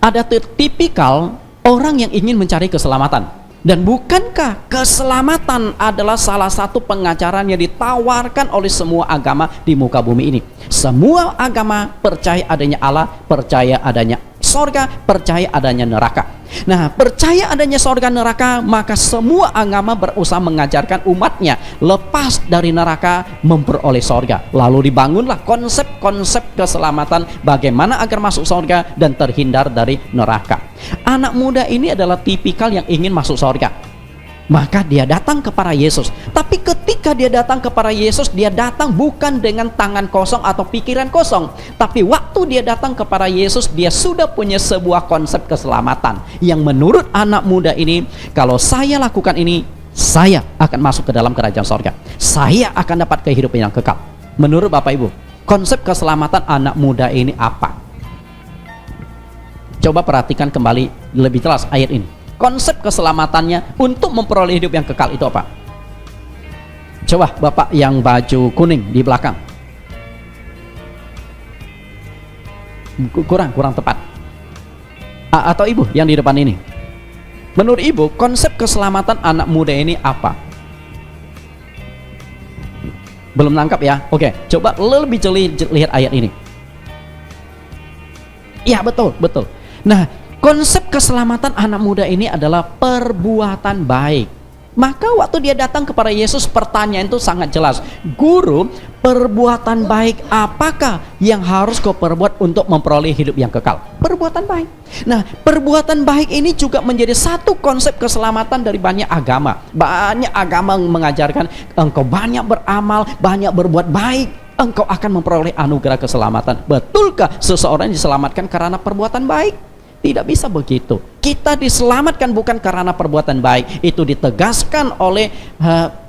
A: ada tipikal orang yang ingin mencari keselamatan. Dan bukankah keselamatan adalah salah satu pengajaran yang ditawarkan oleh semua agama di muka bumi ini? Semua agama percaya adanya Allah, percaya adanya sorga, percaya adanya neraka. Nah, percaya adanya sorga neraka, maka semua agama berusaha mengajarkan umatnya lepas dari neraka memperoleh sorga. Lalu dibangunlah konsep-konsep keselamatan bagaimana agar masuk sorga dan terhindar dari neraka. Anak muda ini adalah tipikal yang ingin masuk sorga. Maka dia datang kepada Yesus. Tapi ketika dia datang kepada Yesus, dia datang bukan dengan tangan kosong atau pikiran kosong. Tapi waktu dia datang kepada Yesus, dia sudah punya sebuah konsep keselamatan. Yang menurut anak muda ini, kalau saya lakukan ini, saya akan masuk ke dalam kerajaan sorga. Saya akan dapat kehidupan yang kekal. Menurut Bapak Ibu, konsep keselamatan anak muda ini apa? Coba perhatikan kembali lebih jelas ayat ini. Konsep keselamatannya untuk memperoleh hidup yang kekal itu apa? Coba Bapak yang baju kuning di belakang. Kurang tepat. Atau Ibu yang di depan ini. Menurut Ibu, konsep keselamatan anak muda ini apa? Belum nangkap ya? Oke, coba lebih jeli lihat ayat ini. Ya, betul. Nah, konsep keselamatan anak muda ini adalah perbuatan baik. Maka waktu dia datang kepada Yesus, pertanyaan itu sangat jelas. Guru, perbuatan baik apakah yang harus kau perbuat untuk memperoleh hidup yang kekal? Perbuatan baik. Nah, perbuatan baik ini juga menjadi satu konsep keselamatan dari banyak agama. Banyak agama mengajarkan engkau banyak beramal, banyak berbuat baik, engkau akan memperoleh anugerah keselamatan. Betulkah seseorang diselamatkan karena perbuatan baik? Tidak bisa begitu. Kita diselamatkan bukan karena perbuatan baik. Itu ditegaskan oleh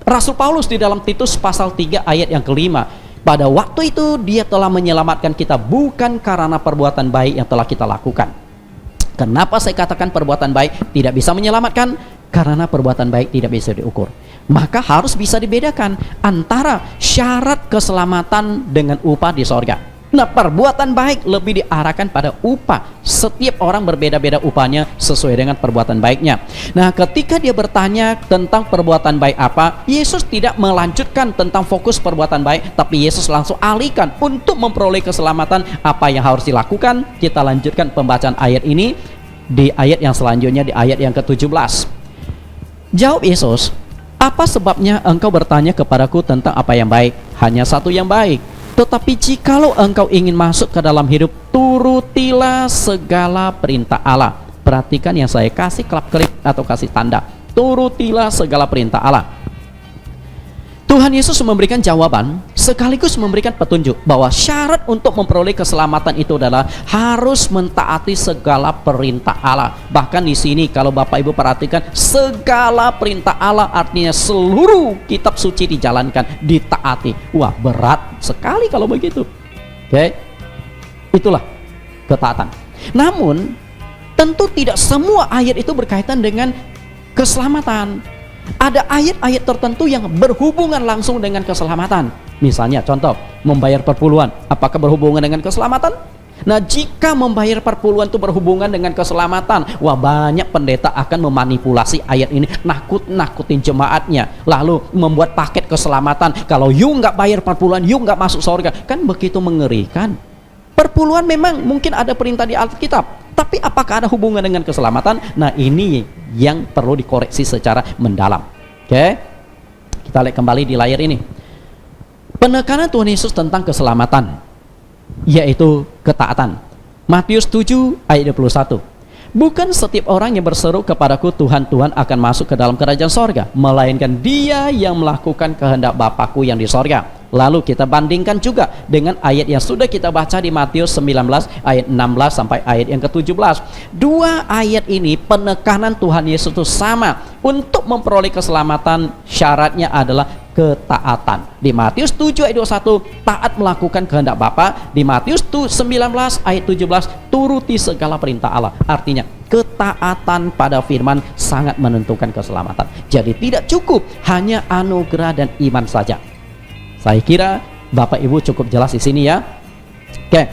A: Rasul Paulus di dalam Titus pasal 3 ayat yang kelima. Pada waktu itu dia telah menyelamatkan kita bukan karena perbuatan baik yang telah kita lakukan. Kenapa saya katakan perbuatan baik tidak bisa menyelamatkan? Karena perbuatan baik tidak bisa diukur. Maka harus bisa dibedakan antara syarat keselamatan dengan upah di sorga. Nah, perbuatan baik lebih diarahkan pada upah. Setiap orang berbeda-beda upahnya sesuai dengan perbuatan baiknya. Nah, ketika dia bertanya tentang perbuatan baik apa, Yesus tidak melanjutkan tentang fokus perbuatan baik, tapi Yesus langsung alihkan untuk memperoleh keselamatan apa yang harus dilakukan. Kita lanjutkan pembacaan ayat ini di ayat yang selanjutnya, di ayat yang ke-17. Jawab Yesus, apa sebabnya engkau bertanya kepadaku tentang apa yang baik? Hanya satu yang baik. Tetapi jikalau engkau ingin masuk ke dalam hidup, turutilah segala perintah Allah. Perhatikan yang saya kasih kelap-kelip atau kasih tanda. Turutilah segala perintah Allah. Tuhan Yesus memberikan jawaban sekaligus memberikan petunjuk bahwa syarat untuk memperoleh keselamatan itu adalah harus mentaati segala perintah Allah. Bahkan di sini kalau Bapak Ibu perhatikan, segala perintah Allah artinya seluruh kitab suci dijalankan, ditaati. Wah, berat sekali kalau begitu. Oke. Itulah ketaatan. Namun tentu tidak semua ayat itu berkaitan dengan keselamatan. Ada ayat-ayat tertentu yang berhubungan langsung dengan keselamatan. Misalnya contoh, membayar perpuluhan. Apakah berhubungan dengan keselamatan? Nah, jika membayar perpuluhan itu berhubungan dengan keselamatan, wah, banyak pendeta akan memanipulasi ayat ini, nakut-nakutin jemaatnya, lalu membuat paket keselamatan. Kalau you nggak bayar perpuluhan, you nggak masuk surga. Kan begitu mengerikan. Perpuluhan memang mungkin ada perintah di Alkitab, tapi apakah ada hubungan dengan keselamatan? Nah, ini yang perlu dikoreksi secara mendalam. Oke, kita lihat kembali di layar ini. Penekanan Tuhan Yesus tentang keselamatan, yaitu ketaatan. Matius 7 ayat 21. Bukan setiap orang yang berseru kepadaku Tuhan, Tuhan akan masuk ke dalam kerajaan sorga, melainkan dia yang melakukan kehendak Bapakku yang di sorga. Lalu kita bandingkan juga dengan ayat yang sudah kita baca di Matius 19 ayat 16 sampai ayat yang ke-17. Dua ayat ini penekanan Tuhan Yesus itu sama. Untuk memperoleh keselamatan, syaratnya adalah ketaatan. Di Matius 7 ayat 21, taat melakukan kehendak Bapa. Di Matius 19 ayat 17, turuti segala perintah Allah. Artinya ketaatan pada firman sangat menentukan keselamatan. Jadi tidak cukup hanya anugerah dan iman saja. Saya kira Bapak Ibu cukup jelas di sini ya. Oke.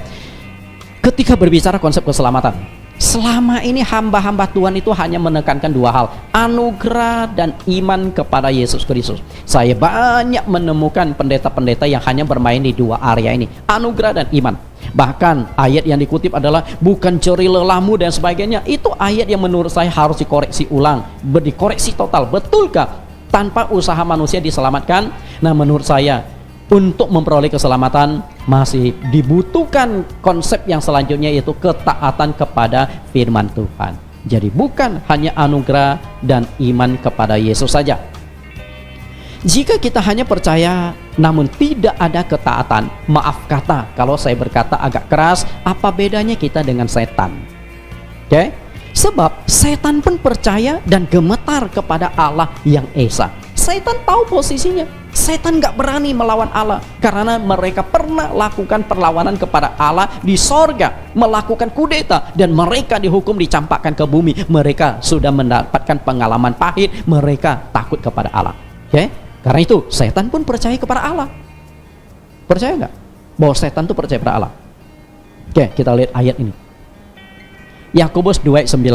A: Ketika berbicara konsep keselamatan, selama ini hamba-hamba Tuhan itu hanya menekankan dua hal, anugerah dan iman kepada Yesus Kristus. Saya banyak menemukan pendeta-pendeta yang hanya bermain di dua area ini, anugerah dan iman. Bahkan ayat yang dikutip adalah bukan curi lelahmu dan sebagainya. Itu ayat yang menurut saya harus dikoreksi ulang, dikoreksi total. Betulkah tanpa usaha manusia diselamatkan? Nah, menurut saya untuk memperoleh keselamatan masih dibutuhkan konsep yang selanjutnya, yaitu ketaatan kepada firman Tuhan. Jadi bukan hanya anugerah dan iman kepada Yesus saja. Jika kita hanya percaya namun tidak ada ketaatan, maaf kata kalau saya berkata agak keras, apa bedanya kita dengan setan? Oke? Sebab setan pun percaya dan gemetar kepada Allah yang Esa. Setan tahu posisinya. Setan gak berani melawan Allah karena mereka pernah lakukan perlawanan kepada Allah di sorga, melakukan kudeta, dan mereka dihukum dicampakkan ke bumi. Mereka sudah mendapatkan pengalaman pahit, mereka takut kepada Allah. Oke? Karena itu setan pun percaya kepada Allah. Percaya nggak bahwa setan itu percaya kepada Allah? Oke, kita lihat ayat ini. Yakobus 2 ayat 19.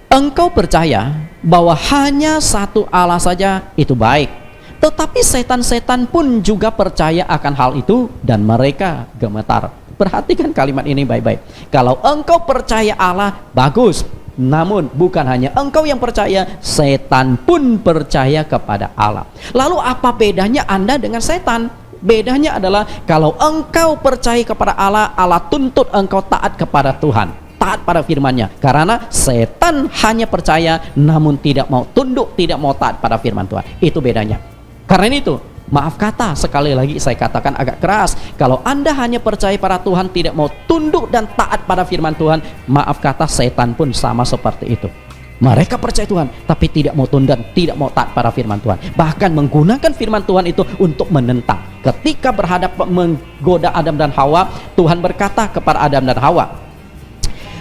A: Engkau percaya bahwa hanya satu Allah saja, itu baik. Tetapi setan-setan pun juga percaya akan hal itu dan mereka gemetar. Perhatikan kalimat ini baik-baik. Kalau engkau percaya Allah, bagus. Namun bukan hanya engkau yang percaya, setan pun percaya kepada Allah. Lalu apa bedanya Anda dengan setan? Bedanya adalah kalau engkau percaya kepada Allah, Allah tuntut engkau taat kepada Tuhan, taat pada firman-Nya. Karena setan hanya percaya namun tidak mau tunduk, tidak mau taat pada firman Tuhan. Itu bedanya. Karena itu, maaf kata, sekali lagi saya katakan agak keras, kalau Anda hanya percaya pada Tuhan, tidak mau tunduk dan taat pada firman Tuhan, maaf kata, setan pun sama seperti itu. Mereka percaya Tuhan, tapi tidak mau tunduk dan tidak mau taat pada firman Tuhan. Bahkan menggunakan firman Tuhan itu untuk menentang. Ketika berhadap menggoda Adam dan Hawa, Tuhan berkata kepada Adam dan Hawa,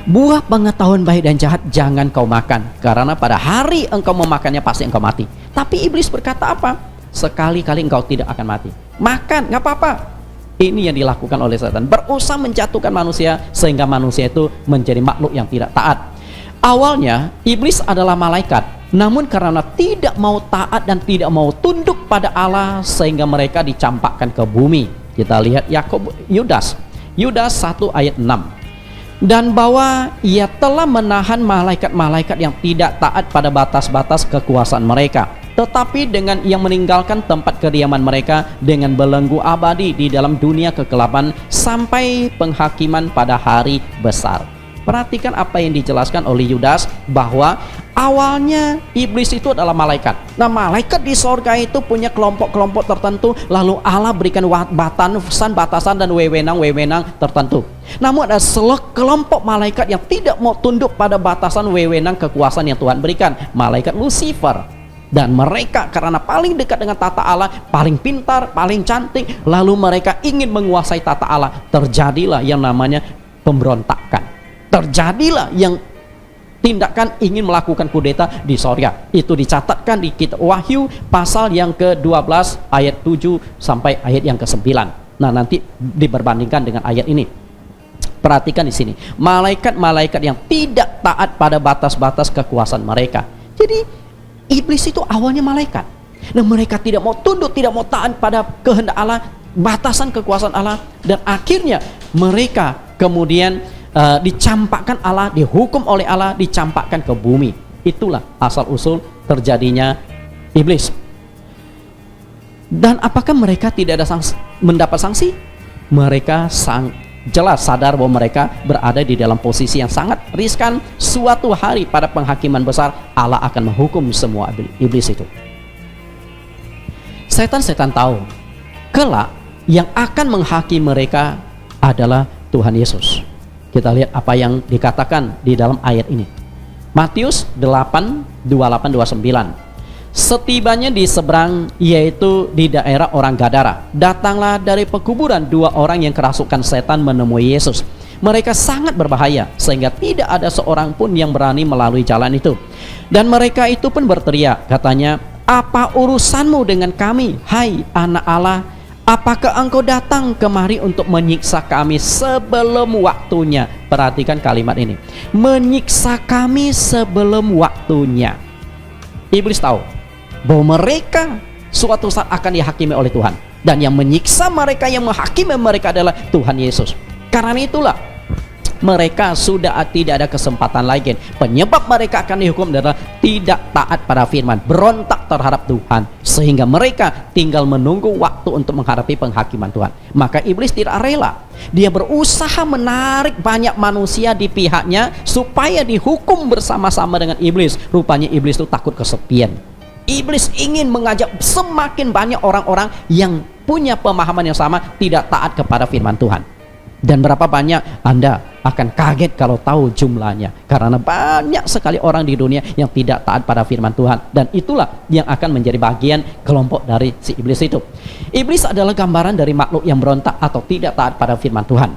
A: buah pengetahuan baik dan jahat jangan kau makan, karena pada hari engkau memakannya pasti engkau mati. Tapi iblis berkata apa? Sekali-kali engkau tidak akan mati. Makan, nggak apa-apa. Ini yang dilakukan oleh setan, berusaha menjatuhkan manusia sehingga manusia itu menjadi makhluk yang tidak taat. Awalnya iblis adalah malaikat, namun karena tidak mau taat dan tidak mau tunduk pada Allah sehingga mereka dicampakkan ke bumi. Kita lihat Yudas 1 ayat 6. Dan bahwa ia telah menahan malaikat-malaikat yang tidak taat pada batas-batas kekuasaan mereka, tetapi dengan yang meninggalkan tempat kediaman mereka dengan belenggu abadi di dalam dunia kegelapan sampai penghakiman pada hari besar. Perhatikan apa yang dijelaskan oleh Yudas, bahwa awalnya iblis itu adalah malaikat. Nah, malaikat di sorga itu punya kelompok-kelompok tertentu, lalu Allah berikan batasan dan wewenang-wewenang tertentu. Namun ada sekelompok malaikat yang tidak mau tunduk pada batasan wewenang kekuasaan yang Tuhan berikan, malaikat Lucifer. Dan mereka karena paling dekat dengan tata Allah, paling pintar, paling cantik, lalu mereka ingin menguasai tata Allah. Terjadilah yang namanya pemberontakan. Terjadilah yang tindakan ingin melakukan kudeta di sorga. Itu dicatatkan di kitab Wahyu pasal yang ke-12 ayat 7 sampai ayat yang ke-9. Nah, nanti diperbandingkan dengan ayat ini. Perhatikan di sini, malaikat-malaikat yang tidak taat pada batas-batas kekuasaan mereka. Jadi iblis itu awalnya malaikat. Nah, mereka tidak mau tunduk, tidak mau taat pada kehendak Allah, batasan kekuasaan Allah, dan akhirnya mereka kemudian dicampakkan Allah, dihukum oleh Allah, dicampakkan ke bumi. Itulah asal usul terjadinya iblis. Dan apakah mereka tidak ada mendapat sanksi? Mereka jelas sadar bahwa mereka berada di dalam posisi yang sangat riskan. Suatu hari pada penghakiman besar, Allah akan menghukum semua iblis itu. Setan tahu kelak yang akan menghakimi mereka adalah Tuhan Yesus. Kita lihat apa yang dikatakan di dalam ayat ini. Matius 8:28-29. Setibanya di seberang, yaitu di daerah orang Gadara, datanglah dari pekuburan 2 orang yang kerasukan setan menemui Yesus. Mereka sangat berbahaya sehingga tidak ada seorang pun yang berani melalui jalan itu. Dan mereka itu pun berteriak, katanya, "Apa urusanmu dengan kami, hai anak Allah? Apakah engkau datang kemari untuk menyiksa kami sebelum waktunya?" Perhatikan kalimat ini, menyiksa kami sebelum waktunya. Iblis tahu bahwa mereka suatu saat akan dihakimi oleh Tuhan, dan yang menyiksa mereka, yang menghakimi mereka adalah Tuhan Yesus. Karena itulah mereka sudah tidak ada kesempatan lagi. Penyebab mereka akan dihukum adalah tidak taat pada firman, berontak terhadap Tuhan, sehingga mereka tinggal menunggu waktu untuk menghadapi penghakiman Tuhan. Maka iblis tidak rela. Dia berusaha menarik banyak manusia di pihaknya supaya dihukum bersama-sama dengan iblis. Rupanya iblis itu takut kesepian. Iblis ingin mengajak semakin banyak orang-orang yang punya pemahaman yang sama, tidak taat kepada firman Tuhan. Dan berapa banyak Anda akan kaget kalau tahu jumlahnya, karena banyak sekali orang di dunia yang tidak taat pada firman Tuhan. Dan itulah yang akan menjadi bagian kelompok dari si iblis itu. Iblis adalah gambaran dari makhluk yang berontak atau tidak taat pada firman Tuhan,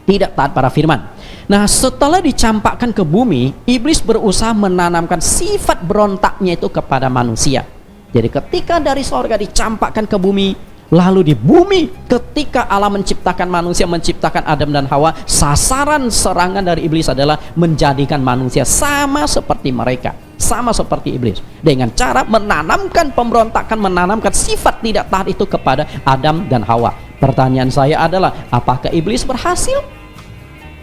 A: tidak taat pada firman. Nah, setelah dicampakkan ke bumi, iblis berusaha menanamkan sifat berontaknya itu kepada manusia. Jadi ketika dari sorga dicampakkan ke bumi, lalu di bumi ketika Allah menciptakan manusia, menciptakan Adam dan Hawa, sasaran serangan dari iblis adalah menjadikan manusia sama seperti mereka, sama seperti iblis, dengan cara menanamkan pemberontakan, menanamkan sifat tidak taat itu kepada Adam dan Hawa. Pertanyaan saya adalah, apakah iblis berhasil?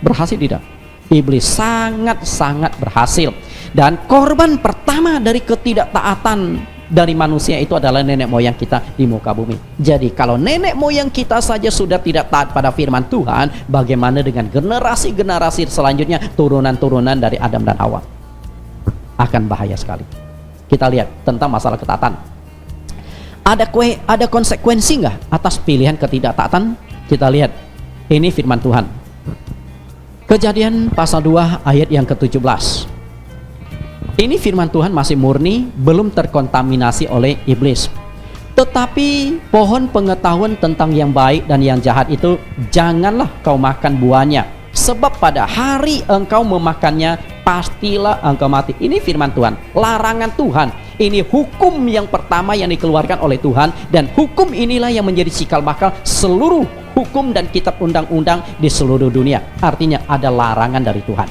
A: Berhasil tidak? Iblis sangat-sangat berhasil. Dan korban pertama dari ketidaktaatan dari manusia itu adalah nenek moyang kita di muka bumi. Jadi kalau nenek moyang kita saja sudah tidak taat pada firman Tuhan, bagaimana dengan generasi-generasi selanjutnya, turunan-turunan dari Adam dan Hawa? Akan bahaya sekali. Kita lihat tentang masalah ketaatan. Ada konsekuensi nggak atas pilihan ketidaktaatan? Kita lihat, ini firman Tuhan. Kejadian pasal 2 ayat yang ke-17. Ini firman Tuhan masih murni, belum terkontaminasi oleh iblis. Tetapi pohon pengetahuan tentang yang baik dan yang jahat itu janganlah kau makan buahnya, sebab pada hari engkau memakannya pastilah engkau mati. Ini firman Tuhan, larangan Tuhan. Ini hukum yang pertama yang dikeluarkan oleh Tuhan, dan hukum inilah yang menjadi cikal bakal seluruh hukum dan kitab undang-undang di seluruh dunia. Artinya ada larangan dari Tuhan.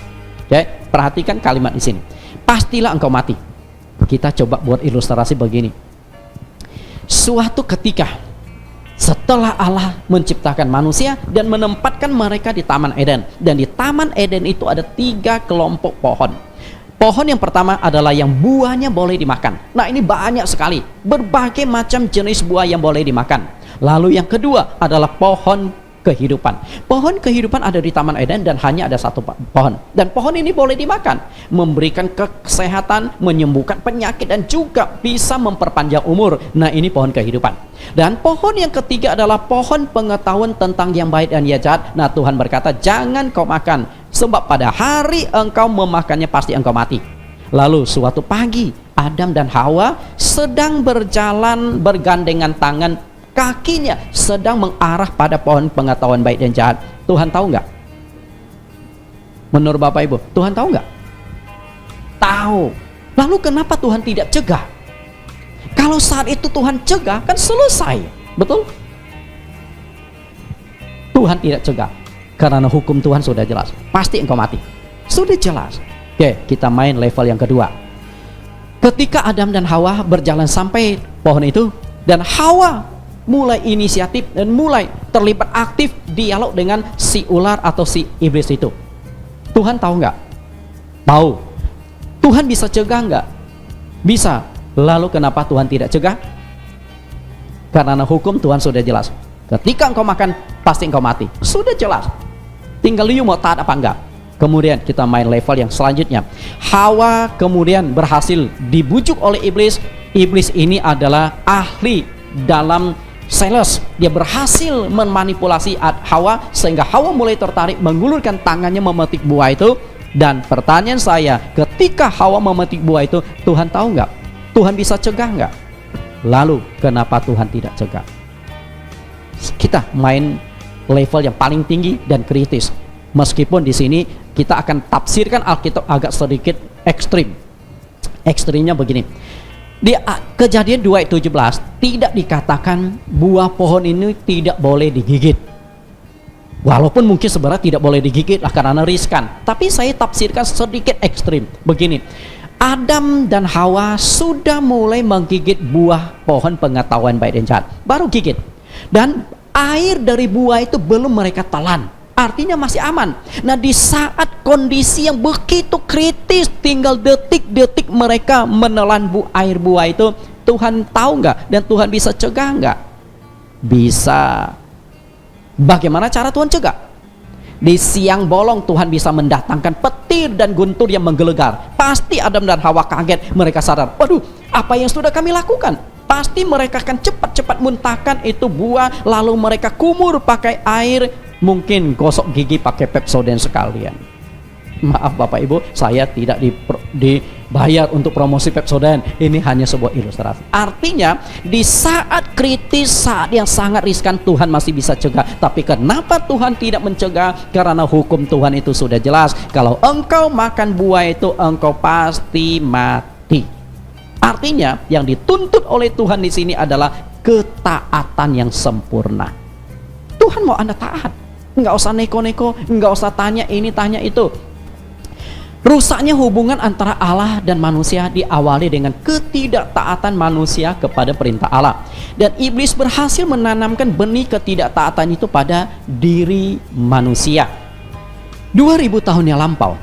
A: Oke, perhatikan kalimat di sini. Pastilah engkau mati. Kita coba buat ilustrasi begini. Suatu ketika setelah Allah menciptakan manusia dan menempatkan mereka di Taman Eden, dan di Taman Eden itu ada 3 kelompok pohon. Pohon yang pertama adalah yang buahnya boleh dimakan. Nah, ini banyak sekali, berbagai macam jenis buah yang boleh dimakan. Lalu yang kedua adalah pohon kehidupan. Pohon kehidupan ada di Taman Eden dan hanya ada 1 pohon. Dan pohon ini boleh dimakan, memberikan kesehatan, menyembuhkan penyakit, dan juga bisa memperpanjang umur. Nah, ini pohon kehidupan. Dan pohon yang ketiga adalah pohon pengetahuan tentang yang baik dan yang jahat. Nah, Tuhan berkata, jangan kau makan, sebab pada hari engkau memakannya pasti engkau mati. Lalu suatu pagi Adam dan Hawa sedang berjalan bergandengan tangan, kakinya sedang mengarah pada pohon pengetahuan baik dan jahat. Tuhan tahu nggak? Menurut Bapak Ibu, Tuhan tahu nggak? Tahu. Lalu kenapa Tuhan tidak cegah? Kalau saat itu Tuhan cegah, kan selesai. Betul? Tuhan tidak cegah. Karena hukum Tuhan sudah jelas. Pasti engkau mati. Sudah jelas. Oke, kita main level yang kedua. Ketika Adam dan Hawa berjalan sampai pohon itu, dan Hawa mulai inisiatif dan mulai terlibat aktif dialog dengan si ular atau si iblis itu. Tuhan tahu nggak? Tahu. Tuhan bisa cegah nggak? Bisa. Lalu kenapa Tuhan tidak cegah? Karena hukum Tuhan sudah jelas. Ketika engkau makan, pasti engkau mati. Sudah jelas. Tinggal you mau taat apa enggak. Kemudian kita main level yang selanjutnya. Hawa kemudian berhasil dibujuk oleh iblis. Iblis ini adalah ahli dalam sales. Dia berhasil memanipulasi Hawa sehingga Hawa mulai tertarik mengulurkan tangannya memetik buah itu. Dan pertanyaan saya, ketika Hawa memetik buah itu, Tuhan tahu nggak? Tuhan bisa cegah nggak? Lalu kenapa Tuhan tidak cegah? Kita main level yang paling tinggi dan kritis. Meskipun di sini kita akan tafsirkan Alkitab agak sedikit ekstrim. Ekstrimnya begini. Di Kejadian 2 ayat 17 tidak dikatakan buah pohon ini tidak boleh digigit. Walaupun mungkin sebenarnya tidak boleh digigit lah karena riskan. Tapi saya tafsirkan sedikit ekstrim. Begini. Adam dan Hawa sudah mulai menggigit buah pohon pengetahuan baik dan jahat. Baru gigit. Dan air dari buah itu belum mereka telan. Artinya masih aman. Nah, di saat kondisi yang begitu kritis, tinggal detik-detik mereka menelan air buah itu, Tuhan tahu nggak? Dan Tuhan bisa cegah nggak? Bisa. Bagaimana cara Tuhan cegah? Di siang bolong Tuhan bisa mendatangkan petir dan guntur yang menggelegar. Pasti Adam dan Hawa kaget. Mereka sadar, waduh, apa yang sudah kami lakukan? Pasti mereka akan cepat-cepat muntahkan itu buah. Lalu mereka kumur pakai air. Mungkin gosok gigi pakai Pepsodent sekalian. Maaf Bapak Ibu, saya tidak dibayar untuk promosi Pepsodent. Ini hanya sebuah ilustrasi. Artinya di saat kritis, saat yang sangat riskan, Tuhan masih bisa cegah. Tapi kenapa Tuhan tidak mencegah? Karena hukum Tuhan itu sudah jelas. Kalau engkau makan buah itu, engkau pasti mati. Artinya yang dituntut oleh Tuhan di sini adalah ketaatan yang sempurna. Tuhan mau Anda taat. Nggak usah neko-neko, nggak usah tanya ini, tanya itu. Rusaknya hubungan antara Allah dan manusia diawali dengan ketidaktaatan manusia kepada perintah Allah. Dan iblis berhasil menanamkan benih ketidaktaatan itu pada diri manusia. 2000 tahun yang lampau,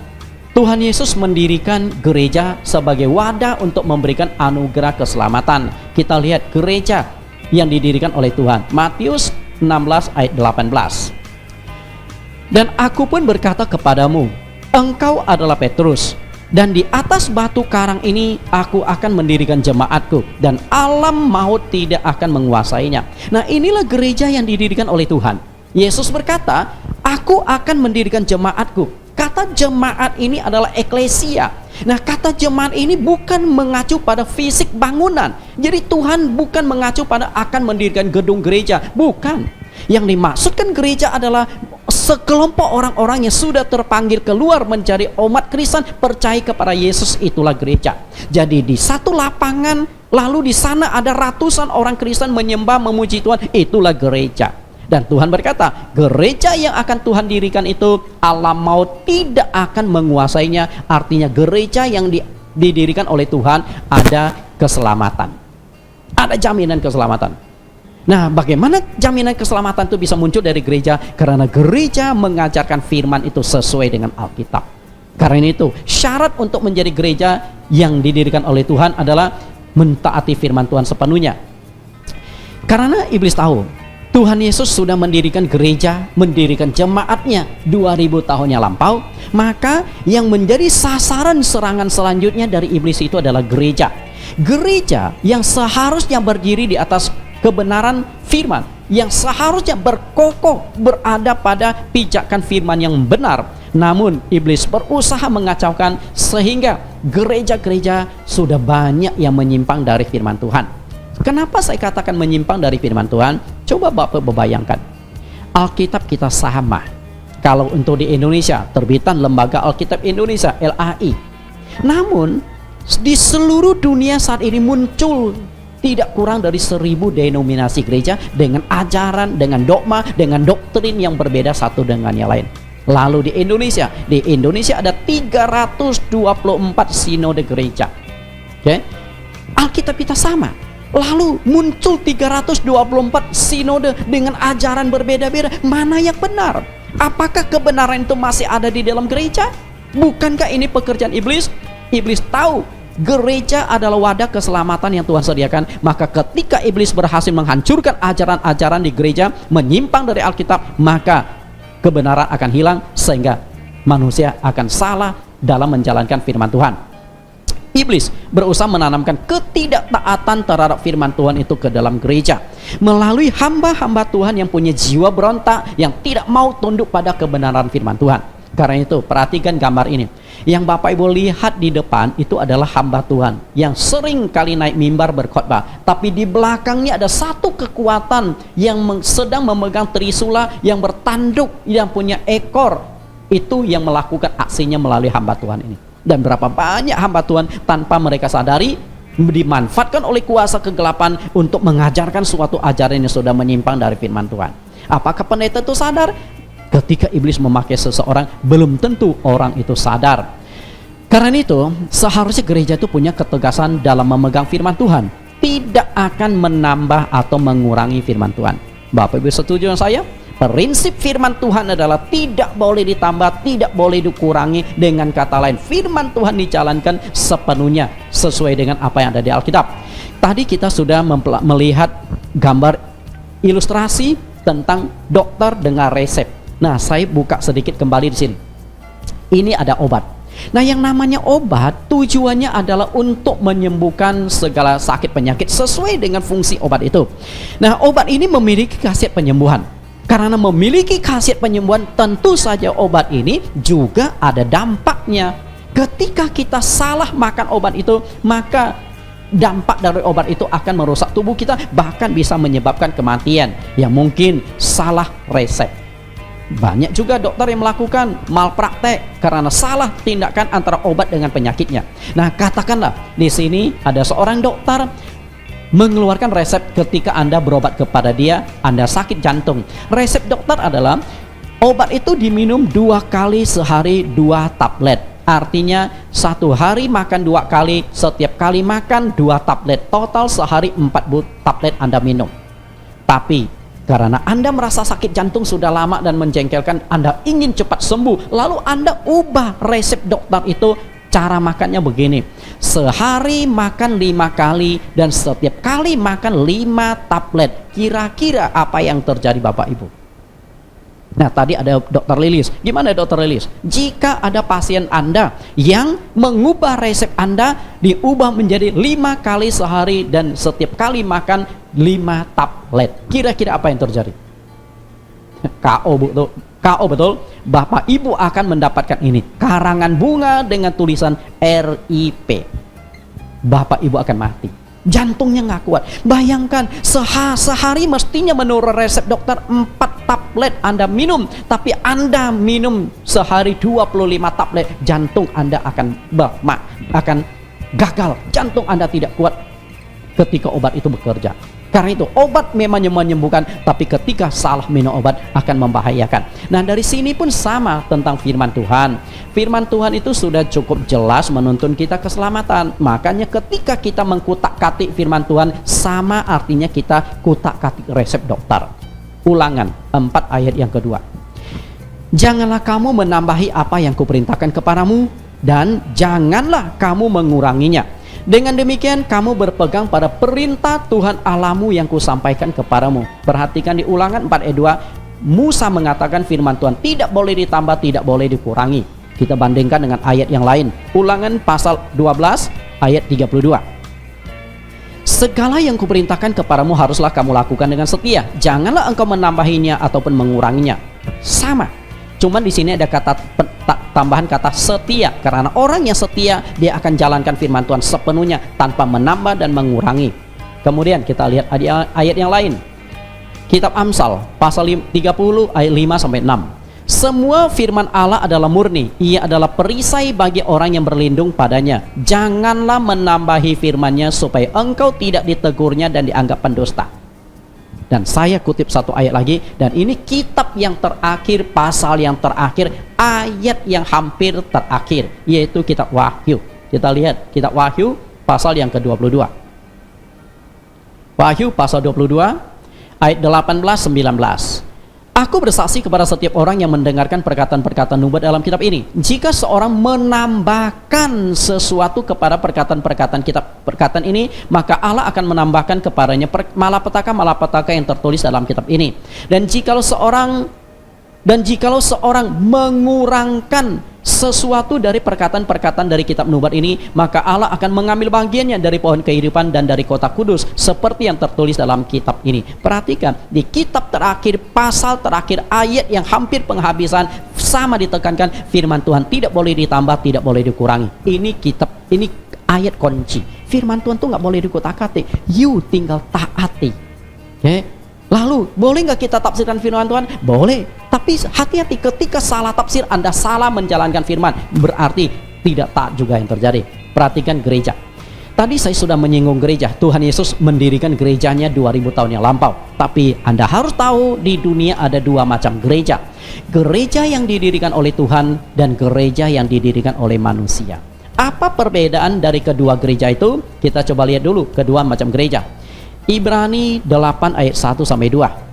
A: Tuhan Yesus mendirikan gereja sebagai wadah untuk memberikan anugerah keselamatan. Kita lihat gereja yang didirikan oleh Tuhan. Matius 16 ayat 18. Dan aku pun berkata kepadamu, engkau adalah Petrus, dan di atas batu karang ini aku akan mendirikan jemaatku, dan alam maut tidak akan menguasainya. Nah, inilah gereja yang didirikan oleh Tuhan. Yesus berkata, aku akan mendirikan jemaatku. Kata jemaat ini adalah eklesia. Nah, kata jemaat ini bukan mengacu pada fisik bangunan. Jadi Tuhan bukan mengacu pada akan mendirikan gedung gereja. Bukan. Yang dimaksudkan gereja adalah sekelompok orang-orang yang sudah terpanggil keluar menjadi umat Kristen, percaya kepada Yesus, itulah gereja. Jadi di satu lapangan, lalu di sana ada ratusan orang Kristen menyembah, memuji Tuhan, itulah gereja. Dan Tuhan berkata, gereja yang akan Tuhan dirikan itu, alam maut tidak akan menguasainya. Artinya gereja yang didirikan oleh Tuhan ada keselamatan, ada jaminan keselamatan. Nah, bagaimana jaminan keselamatan itu bisa muncul dari gereja? Karena gereja mengajarkan firman itu sesuai dengan Alkitab. Karena itu, syarat untuk menjadi gereja yang didirikan oleh Tuhan adalah mentaati firman Tuhan sepenuhnya. Karena iblis tahu, Tuhan Yesus sudah mendirikan gereja, mendirikan jemaatnya 2000 tahun yang lampau. Maka yang menjadi sasaran serangan selanjutnya dari iblis itu adalah gereja. Gereja yang seharusnya berdiri di atas kebenaran firman, yang seharusnya berkokoh berada pada pijakan firman yang benar. Namun iblis berusaha mengacaukan sehingga gereja-gereja sudah banyak yang menyimpang dari firman Tuhan. Kenapa saya katakan menyimpang dari firman Tuhan? Coba Bapak bayangkan, Alkitab kita sama. Kalau untuk di Indonesia, terbitan Lembaga Alkitab Indonesia, LAI. Namun di seluruh dunia saat ini muncul tidak kurang dari 1000 denominasi gereja dengan ajaran, dengan dogma, dengan doktrin yang berbeda satu dengan yang lain. Lalu di Indonesia ada 324 sinode gereja. Oke. Alkitab kita sama. Lalu muncul 324 sinode dengan ajaran berbeda-beda. Mana yang benar? Apakah kebenaran itu masih ada di dalam gereja? Bukankah ini pekerjaan iblis? Iblis tahu gereja adalah wadah keselamatan yang Tuhan sediakan. Maka ketika iblis berhasil menghancurkan ajaran-ajaran di gereja, menyimpang dari Alkitab, maka kebenaran akan hilang sehingga manusia akan salah dalam menjalankan firman Tuhan. Iblis berusaha menanamkan ketidaktaatan terhadap firman Tuhan itu ke dalam gereja melalui hamba-hamba Tuhan yang punya jiwa berontak, yang tidak mau tunduk pada kebenaran firman Tuhan. Karena itu perhatikan gambar ini. Yang Bapak Ibu lihat di depan itu adalah hamba Tuhan yang sering kali naik mimbar berkhotbah, tapi di belakangnya ada satu kekuatan yang sedang memegang trisula, yang bertanduk, yang punya ekor. Itu yang melakukan aksinya melalui hamba Tuhan ini. Dan berapa banyak hamba Tuhan tanpa mereka sadari dimanfaatkan oleh kuasa kegelapan untuk mengajarkan suatu ajaran yang sudah menyimpang dari firman Tuhan. Apakah pendeta itu sadar? Ketika iblis memakai seseorang, belum tentu orang itu sadar. Karena itu seharusnya gereja itu punya ketegasan dalam memegang firman Tuhan, tidak akan menambah atau mengurangi firman Tuhan. Bapak Ibu setuju dengan saya? Prinsip firman Tuhan adalah tidak boleh ditambah, tidak boleh dikurangi. Dengan kata lain, firman Tuhan dijalankan sepenuhnya sesuai dengan apa yang ada di Alkitab. Tadi kita sudah melihat gambar ilustrasi tentang dokter dengan resep. Nah, saya buka sedikit kembali di sini. Ini ada obat. Nah, yang namanya obat tujuannya adalah untuk menyembuhkan segala sakit penyakit sesuai dengan fungsi obat itu. Nah, obat ini memiliki khasiat penyembuhan. Karena memiliki khasiat penyembuhan, tentu saja obat ini juga ada dampaknya. Ketika kita salah makan obat itu, maka dampak dari obat itu akan merusak tubuh kita, bahkan bisa menyebabkan kematian yang mungkin salah resep. Banyak juga dokter yang melakukan malpraktek karena salah tindakan antara obat dengan penyakitnya. Nah, katakanlah di sini ada seorang dokter mengeluarkan resep ketika Anda berobat kepada dia, Anda sakit jantung. Resep dokter adalah obat itu diminum 2 kali sehari 2 tablet. Artinya 1 hari makan 2 kali, setiap kali makan 2 tablet. Total sehari 4 tablet Anda minum. Tapi karena Anda merasa sakit jantung sudah lama dan menjengkelkan, Anda ingin cepat sembuh, lalu Anda ubah resep dokter itu. Cara makannya begini, sehari makan 5 kali dan setiap kali makan 5 tablet. Kira-kira apa yang terjadi Bapak Ibu? Nah, tadi ada Dokter Lilis. Gimana Dokter Lilis? Jika ada pasien Anda yang mengubah resep Anda, diubah menjadi 5 kali sehari dan setiap kali makan 5 tablet, kira-kira apa yang terjadi? KO betul. Bapak Ibu akan mendapatkan ini, karangan bunga dengan tulisan RIP. Bapak Ibu akan mati, jantungnya nggak kuat. Bayangkan sehari mestinya menurut resep dokter 4 tablet Anda minum, tapi Anda minum sehari 25 tablet, jantung Anda akan gagal. Jantung Anda tidak kuat ketika obat itu bekerja. Karena itu obat memang menyembuhkan, tapi ketika salah minum obat akan membahayakan. Nah, dari sini pun sama tentang firman Tuhan. Firman Tuhan itu sudah cukup jelas menuntun kita keselamatan. Makanya ketika kita mengkutak-katik firman Tuhan, sama artinya kita kutak-katik resep dokter. Ulangan 4 ayat yang kedua. Janganlah kamu menambahi apa yang kuperintahkan kepadamu, dan janganlah kamu menguranginya. Dengan demikian kamu berpegang pada perintah Tuhan Allahmu yang kusampaikan kepadamu. Perhatikan di Ulangan 4 ayat 2, Musa mengatakan firman Tuhan tidak boleh ditambah, tidak boleh dikurangi. Kita bandingkan dengan ayat yang lain. Ulangan pasal 12 ayat 32. Segala yang kuperintahkan kepadamu haruslah kamu lakukan dengan setia. Janganlah engkau menambahinya ataupun menguranginya. Sama. Cuman di sini ada tambahan kata setia, karena orang yang setia dia akan jalankan firman Tuhan sepenuhnya tanpa menambah dan mengurangi. Kemudian kita lihat ayat yang lain. Kitab Amsal pasal 30 ayat 5 sampai 6. Semua firman Allah adalah murni. Ia adalah perisai bagi orang yang berlindung padanya. Janganlah menambahi firman-Nya supaya engkau tidak ditegurnya dan dianggap pendusta. Dan saya kutip satu ayat lagi, dan ini kitab yang terakhir, pasal yang terakhir, ayat yang hampir terakhir, yaitu kitab Wahyu. Kita lihat kitab Wahyu pasal yang ke-22. Wahyu pasal 22 ayat 18-19. Aku bersaksi kepada setiap orang yang mendengarkan perkataan-perkataan nubuat dalam kitab ini. Jika seorang menambahkan sesuatu kepada perkataan-perkataan kitab perkataan ini, maka Allah akan menambahkan kepadanya malapetaka-malapetaka yang tertulis dalam kitab ini. Dan jikalau seorang mengurangkan sesuatu dari perkataan-perkataan dari kitab nubuat ini, maka Allah akan mengambil bagiannya dari pohon kehidupan dan dari kota kudus, seperti yang tertulis dalam kitab ini. Perhatikan, di kitab terakhir, pasal terakhir, ayat yang hampir penghabisan, sama ditekankan, firman Tuhan tidak boleh ditambah, tidak boleh dikurangi. Ini ayat kunci. Firman Tuhan tuh nggak boleh dikutak-atik, you tinggal taati. Oke? Lalu, boleh nggak kita tafsirkan firman Tuhan? Boleh. Tapi hati-hati, ketika salah tafsir, Anda salah menjalankan firman, berarti tidak taat juga yang terjadi. Perhatikan gereja. Tadi saya sudah menyinggung gereja. Tuhan Yesus mendirikan gerejanya 2000 tahun yang lampau. Tapi Anda harus tahu, di dunia ada dua macam gereja. Gereja yang didirikan oleh Tuhan dan gereja yang didirikan oleh manusia. Apa perbedaan dari kedua gereja itu? Kita coba lihat dulu kedua macam gereja. Ibrani 8 ayat 1-2.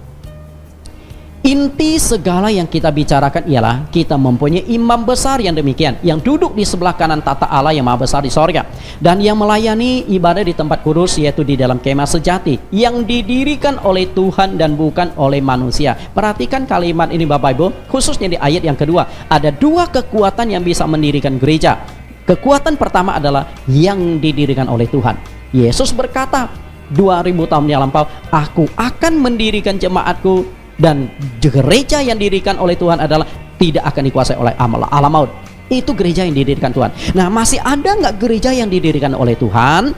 A: Inti segala yang kita bicarakan ialah kita mempunyai imam besar yang demikian, yang duduk di sebelah kanan tata Allah yang maha besar di sorga, dan yang melayani ibadah di tempat kudus, yaitu di dalam kemah sejati yang didirikan oleh Tuhan dan bukan oleh manusia. Perhatikan kalimat ini Bapak Ibu, khususnya di ayat yang kedua. Ada dua kekuatan yang bisa mendirikan gereja. Kekuatan pertama adalah yang didirikan oleh Tuhan. Yesus berkata 2000 tahun yang lampau, aku akan mendirikan jemaatku, dan gereja yang didirikan oleh Tuhan adalah tidak akan dikuasai oleh alam maut. Itu gereja yang didirikan Tuhan. Nah, masih ada nggak gereja yang didirikan oleh Tuhan?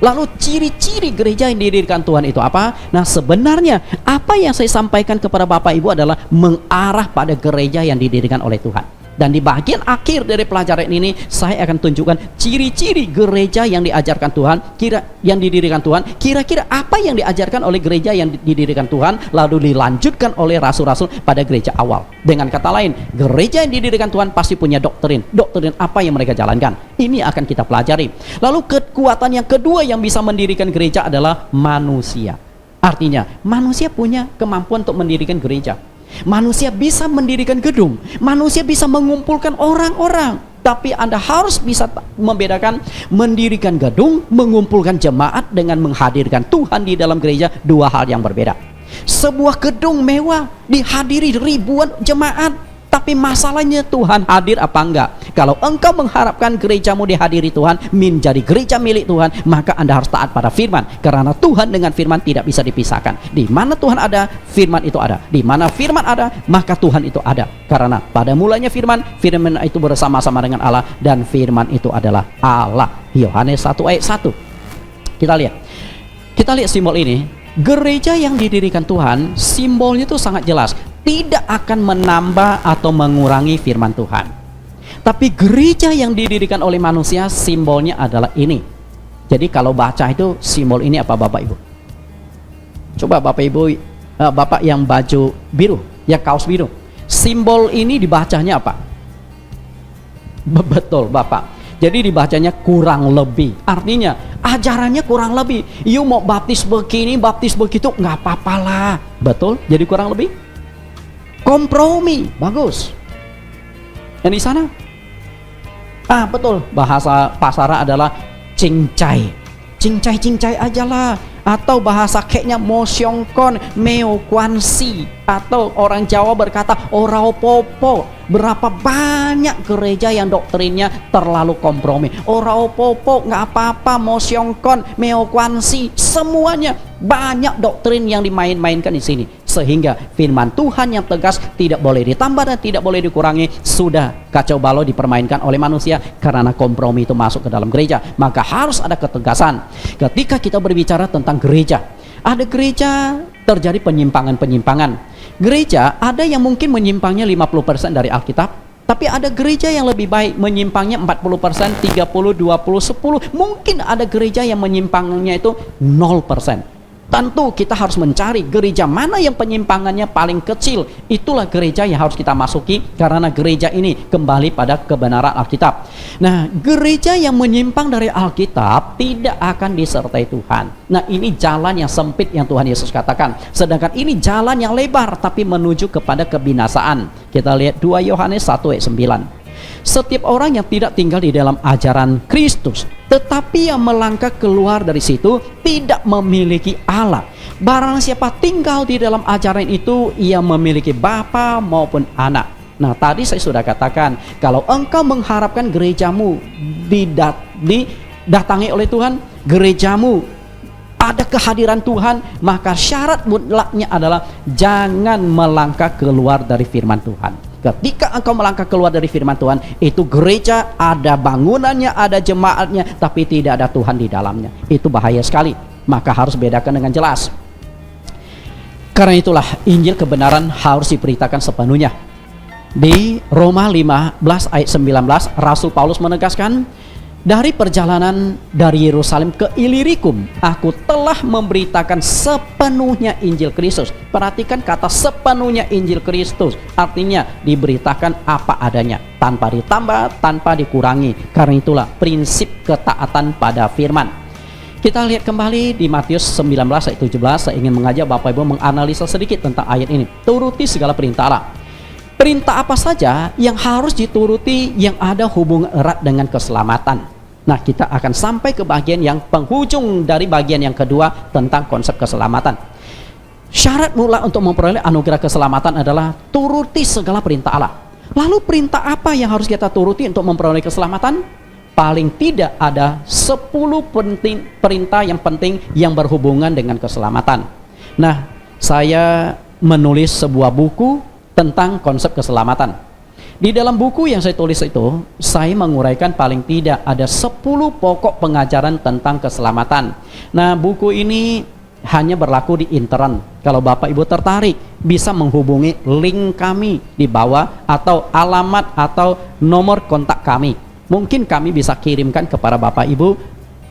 A: Lalu ciri-ciri gereja yang didirikan Tuhan itu apa? Nah, sebenarnya apa yang saya sampaikan kepada Bapak Ibu adalah mengarah pada gereja yang didirikan oleh Tuhan. Dan di bagian akhir dari pelajaran ini, saya akan tunjukkan ciri-ciri gereja yang diajarkan Tuhan, yang didirikan Tuhan. Kira-kira apa yang diajarkan oleh gereja yang didirikan Tuhan, lalu dilanjutkan oleh rasul-rasul pada gereja awal. Dengan kata lain, gereja yang didirikan Tuhan pasti punya doktrin. Doktrin apa yang mereka jalankan? Ini akan kita pelajari. Lalu kekuatan yang kedua yang bisa mendirikan gereja adalah manusia. Artinya, manusia punya kemampuan untuk mendirikan gereja. Manusia bisa mendirikan gedung, manusia bisa mengumpulkan orang-orang. Tapi Anda harus bisa membedakan mendirikan gedung, mengumpulkan jemaat dengan menghadirkan Tuhan di dalam gereja, dua hal yang berbeda. Sebuah gedung mewah dihadiri ribuan jemaat, tapi masalahnya Tuhan hadir apa enggak? Kalau engkau mengharapkan gerejamu dihadiri Tuhan, menjadi gereja milik Tuhan, maka Anda harus taat pada firman. Karena Tuhan dengan firman tidak bisa dipisahkan. Di mana Tuhan ada, firman itu ada. Di mana firman ada, maka Tuhan itu ada. Karena pada mulanya firman itu bersama-sama dengan Allah, dan firman itu adalah Allah. Yohanes 1 ayat 1. Kita lihat simbol ini. Gereja yang didirikan Tuhan, simbolnya itu sangat jelas. Tidak akan menambah atau mengurangi firman Tuhan. Tapi gereja yang didirikan oleh manusia, simbolnya adalah ini. Jadi kalau baca itu simbol ini apa Bapak Ibu? Coba Bapak Ibu, Bapak yang baju biru, ya kaos biru, simbol ini dibacanya apa? Betul Bapak. Jadi dibacanya kurang lebih. Artinya ajarannya kurang lebih. You mau baptis begini, baptis begitu, nggak apa-apalah. Betul? Jadi kurang lebih. Kompromi, bagus. Yang di sana? Betul. Bahasa pasara adalah cincai. Cincai aja lah. Atau bahasa keknya mosyongkon, meokwansi. Atau orang Jawa berkata orao popo. Berapa banyak gereja yang doktrinnya terlalu kompromi. Orao popo, nggak apa-apa, mosyongkon, meokwansi. Semuanya banyak doktrin yang dimain-mainkan di sini. Sehingga firman Tuhan yang tegas tidak boleh ditambah dan tidak boleh dikurangi. Sudah kacau balau dipermainkan oleh manusia karena kompromi itu masuk ke dalam gereja. Maka harus ada ketegasan. Ketika kita berbicara tentang gereja, ada gereja terjadi penyimpangan-penyimpangan. Gereja ada yang mungkin menyimpangnya 50% dari Alkitab, tapi ada gereja yang lebih baik menyimpangnya 40%, 30, 20, 10. Mungkin ada gereja yang menyimpangnya itu 0%. Tentu kita harus mencari gereja mana yang penyimpangannya paling kecil. Itulah gereja yang harus kita masuki, karena gereja ini kembali pada kebenaran Alkitab. Nah, gereja yang menyimpang dari Alkitab tidak akan disertai Tuhan. Nah, ini jalan yang sempit yang Tuhan Yesus katakan. Sedangkan ini jalan yang lebar tapi menuju kepada kebinasaan. Kita lihat 2 Yohanes 1 ayat 9. Setiap orang yang tidak tinggal di dalam ajaran Kristus, tetapi yang melangkah keluar dari situ, tidak memiliki Allah. Barang siapa tinggal di dalam ajaran itu, ia memiliki bapa maupun anak. Nah, tadi saya sudah katakan, kalau engkau mengharapkan gerejamu didatangi oleh Tuhan, gerejamu ada kehadiran Tuhan, maka syarat mutlaknya adalah jangan melangkah keluar dari firman Tuhan. Ketika engkau melangkah keluar dari firman Tuhan, itu gereja ada bangunannya, ada jemaatnya, tapi tidak ada Tuhan di dalamnya. Itu bahaya sekali. Maka harus bedakan dengan jelas. Karena itulah Injil kebenaran harus diberitakan sepenuhnya. Di Roma 15 ayat 19, Rasul Paulus menegaskan, dari perjalanan dari Yerusalem ke Ilirikum, aku telah memberitakan sepenuhnya Injil Kristus. Perhatikan kata sepenuhnya Injil Kristus. Artinya diberitakan apa adanya, tanpa ditambah, tanpa dikurangi. Karena itulah prinsip ketaatan pada firman. Kita lihat kembali di Matius 19 ayat 17. Saya ingin mengajak Bapak Ibu menganalisa sedikit tentang ayat ini. Turuti segala perintah Allah. Perintah apa saja yang harus dituruti yang ada hubungan erat dengan keselamatan. Nah, kita akan sampai ke bagian yang penghujung dari bagian yang kedua tentang konsep keselamatan. Syarat mula untuk memperoleh anugerah keselamatan adalah turuti segala perintah Allah. Lalu perintah apa yang harus kita turuti untuk memperoleh keselamatan? Paling tidak ada 10 perintah yang penting yang berhubungan dengan keselamatan. Nah, saya menulis sebuah buku tentang konsep keselamatan. Di dalam buku yang saya tulis itu, saya menguraikan paling tidak ada 10 pokok pengajaran tentang keselamatan. Nah, buku ini hanya berlaku di internet. Kalau Bapak Ibu tertarik, bisa menghubungi link kami di bawah, atau alamat atau nomor kontak kami. Mungkin kami bisa kirimkan kepada Bapak Ibu.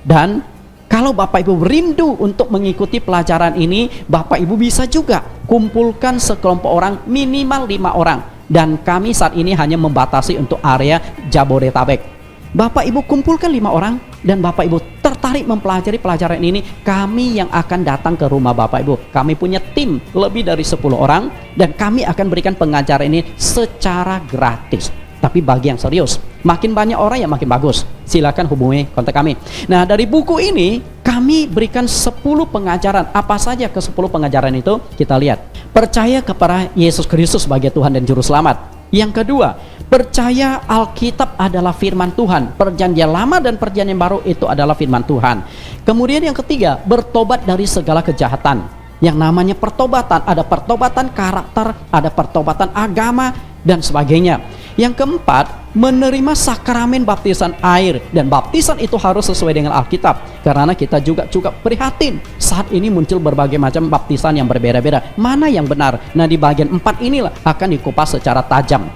A: Dan kalau Bapak Ibu rindu untuk mengikuti pelajaran ini, Bapak Ibu bisa juga kumpulkan sekelompok orang, minimal 5 orang. Dan kami saat ini hanya membatasi untuk area Jabodetabek. Bapak Ibu kumpulkan 5 orang, dan Bapak Ibu tertarik mempelajari pelajaran ini, kami yang akan datang ke rumah Bapak Ibu. Kami punya tim lebih dari 10 orang, dan kami akan berikan pengajaran ini secara gratis. Tapi bagi yang serius, makin banyak orang yang makin bagus. Silakan hubungi kontak kami. Nah, dari buku ini kami berikan 10 pengajaran. Apa saja ke 10 pengajaran itu? Kita lihat. Percaya kepada Yesus Kristus sebagai Tuhan dan Juru Selamat. Yang kedua, percaya Alkitab adalah firman Tuhan. Perjanjian lama dan perjanjian baru itu adalah firman Tuhan. Kemudian yang ketiga, bertobat dari segala kejahatan. Yang namanya pertobatan, ada pertobatan karakter, ada pertobatan agama, dan sebagainya. Yang keempat, menerima sakramen baptisan air, dan baptisan itu harus sesuai dengan Alkitab, karena kita juga prihatin saat ini muncul berbagai macam baptisan yang berbeda-beda. Mana yang benar? Nah, di bagian 4 inilah akan dikupas secara tajam.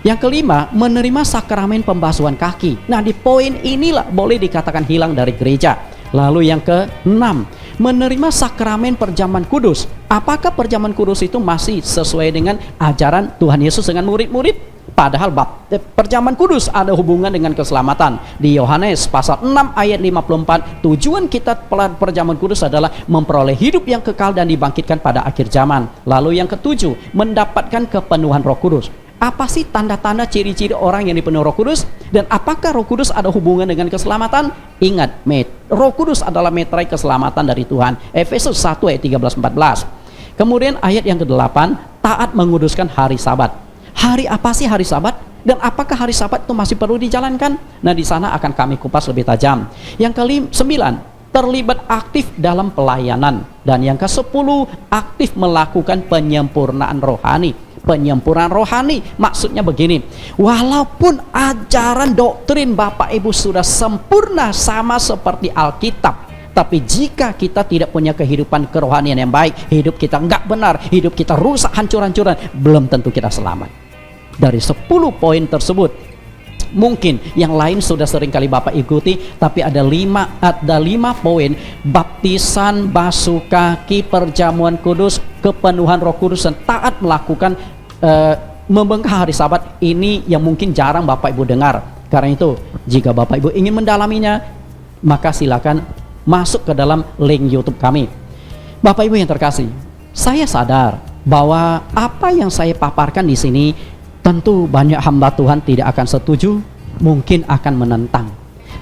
A: Yang kelima, menerima sakramen pembasuhan kaki. Nah, di poin inilah boleh dikatakan hilang dari gereja. Lalu yang ke-6, menerima sakramen perjamuan kudus. Apakah perjamuan kudus itu masih sesuai dengan ajaran Tuhan Yesus dengan murid-murid? Padahal perjamuan kudus ada hubungan dengan keselamatan. Di Yohanes pasal 6 ayat 54, tujuan kita perjamuan kudus adalah memperoleh hidup yang kekal dan dibangkitkan pada akhir zaman. Lalu yang ke-7, mendapatkan kepenuhan Roh Kudus. Apa sih tanda-tanda ciri-ciri orang yang dipenuhi Roh Kudus? Dan apakah Roh Kudus ada hubungan dengan keselamatan? Ingat, Roh Kudus adalah meterai keselamatan dari Tuhan. Efesus 1 ayat 13-14. Kemudian ayat yang ke-8, taat menguduskan hari Sabat. Hari apa sih hari Sabat? Dan apakah hari Sabat itu masih perlu dijalankan? Nah, di sana akan kami kupas lebih tajam. Yang ke-9, terlibat aktif dalam pelayanan. Dan yang ke-10, aktif melakukan penyempurnaan rohani. Penyempurnaan rohani maksudnya begini, walaupun ajaran doktrin Bapak Ibu sudah sempurna sama seperti Alkitab, Tapi jika kita tidak punya kehidupan kerohanian yang baik, hidup kita nggak benar, hidup kita rusak, hancur-hancuran, belum tentu kita selamat. Dari 10 poin tersebut, mungkin yang lain sudah sering kali Bapak ikuti, tapi ada 5 poin: baptisan, basuh kaki, perjamuan kudus, kepenuhan Roh Kudus, dan taat melakukan membengkak hari Sabat. Ini yang mungkin jarang Bapak Ibu dengar. Karena itu, jika Bapak Ibu ingin mendalaminya, maka silakan masuk ke dalam link YouTube kami. Bapak Ibu yang terkasih, saya sadar bahwa apa yang saya paparkan di sini tentu banyak hamba Tuhan tidak akan setuju, mungkin akan menentang.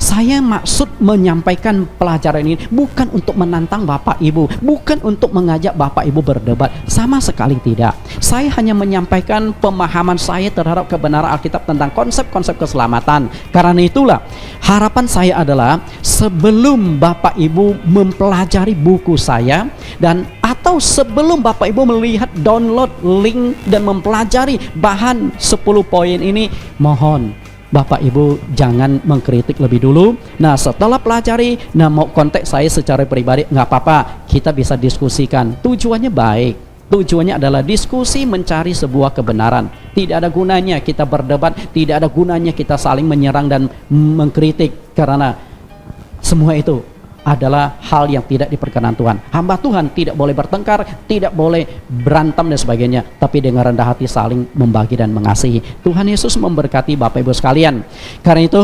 A: Saya maksud menyampaikan pelajaran ini bukan untuk menantang Bapak Ibu, bukan untuk mengajak Bapak Ibu berdebat, sama sekali tidak. Saya hanya menyampaikan pemahaman saya terhadap kebenaran Alkitab tentang konsep-konsep keselamatan. Karena itulah harapan saya adalah sebelum Bapak Ibu mempelajari buku saya, dan atau sebelum Bapak Ibu melihat download link dan mempelajari bahan 10 poin ini, mohon Bapak Ibu jangan mengkritik lebih dulu. Nah, setelah pelajari, mau kontak saya secara pribadi, nggak apa-apa, kita bisa diskusikan. Tujuannya baik, tujuannya adalah diskusi mencari sebuah kebenaran. Tidak ada gunanya kita berdebat, tidak ada gunanya kita saling menyerang dan mengkritik, karena semua itu adalah hal yang tidak diperkenan Tuhan. Hamba Tuhan tidak boleh bertengkar, tidak boleh berantem dan sebagainya, tapi dengan rendah hati saling membagi dan mengasihi. Tuhan Yesus memberkati Bapak Ibu sekalian. Karena itu,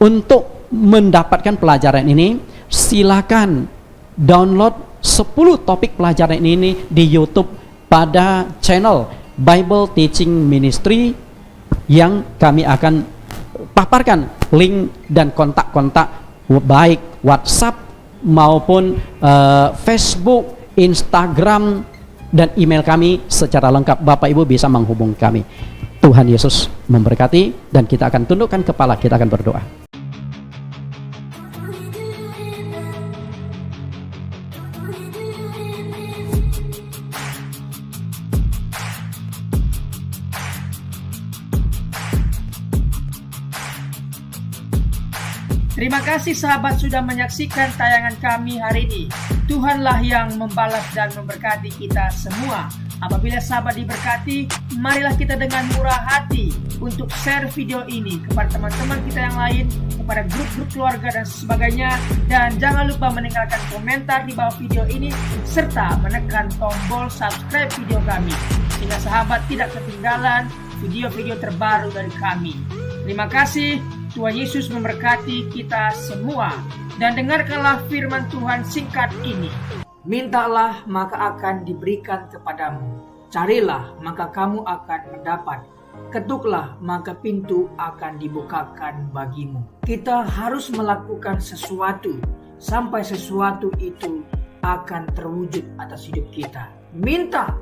A: untuk mendapatkan pelajaran ini, silakan download 10 topik pelajaran ini di YouTube pada channel Bible Teaching Ministry, yang kami akan paparkan link dan kontak-kontak baik WhatsApp maupun Facebook, Instagram, dan email kami secara lengkap. Bapak Ibu bisa menghubungi kami. Tuhan Yesus memberkati, dan kita akan tundukkan kepala, kita akan berdoa.
C: Terima kasih sahabat sudah menyaksikan tayangan kami hari ini. Tuhanlah yang membalas dan memberkati kita semua. Apabila sahabat diberkati, marilah kita dengan murah hati untuk share video ini kepada teman-teman kita yang lain, kepada grup-grup keluarga dan sebagainya. Dan jangan lupa meninggalkan komentar di bawah video ini, serta menekan tombol subscribe video kami, sehingga sahabat tidak ketinggalan video-video terbaru dari kami. Terima kasih. Tuhan Yesus memberkati kita semua. Dan dengarkanlah firman Tuhan singkat ini. Mintalah maka akan diberikan kepadamu. Carilah maka kamu akan mendapat. Ketuklah maka pintu akan dibukakan bagimu. Kita harus melakukan sesuatu sampai sesuatu itu akan terwujud atas hidup kita. Minta,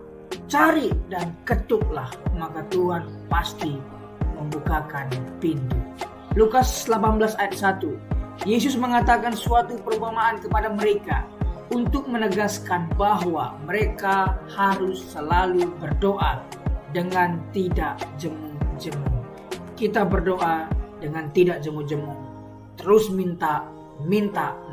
C: cari, dan ketuklah, maka Tuhan pasti membukakan pintu. Lukas 18 ayat 1. Yesus mengatakan suatu perumpamaan kepada mereka untuk menegaskan bahwa mereka harus selalu berdoa dengan tidak jemu-jemu. Kita berdoa dengan tidak jemu-jemu. Terus minta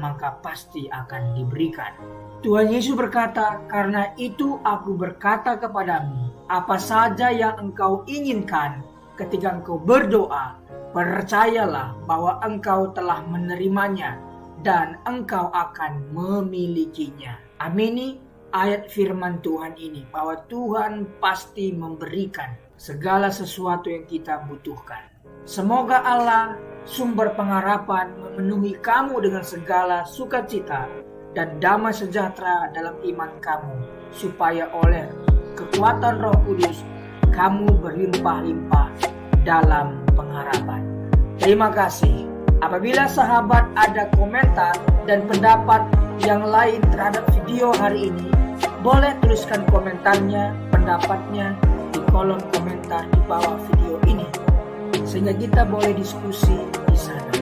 C: maka pasti akan diberikan. Tuhan Yesus berkata, "Karena itu aku berkata kepadamu, apa saja yang engkau inginkan ketika engkau berdoa, percayalah bahwa engkau telah menerimanya dan engkau akan memilikinya." Amini ayat firman Tuhan ini, bahwa Tuhan pasti memberikan segala sesuatu yang kita butuhkan. Semoga Allah, sumber pengharapan, memenuhi kamu dengan segala sukacita dan damai sejahtera dalam iman kamu, supaya oleh kekuatan Roh Kudus kamu berlimpah-limpah dalam pengharapan. Terima kasih. Apabila sahabat ada komentar dan pendapat yang lain terhadap video hari ini, boleh tuliskan komentarnya, pendapatnya di kolom komentar di bawah video ini, sehingga kita boleh diskusi di sana.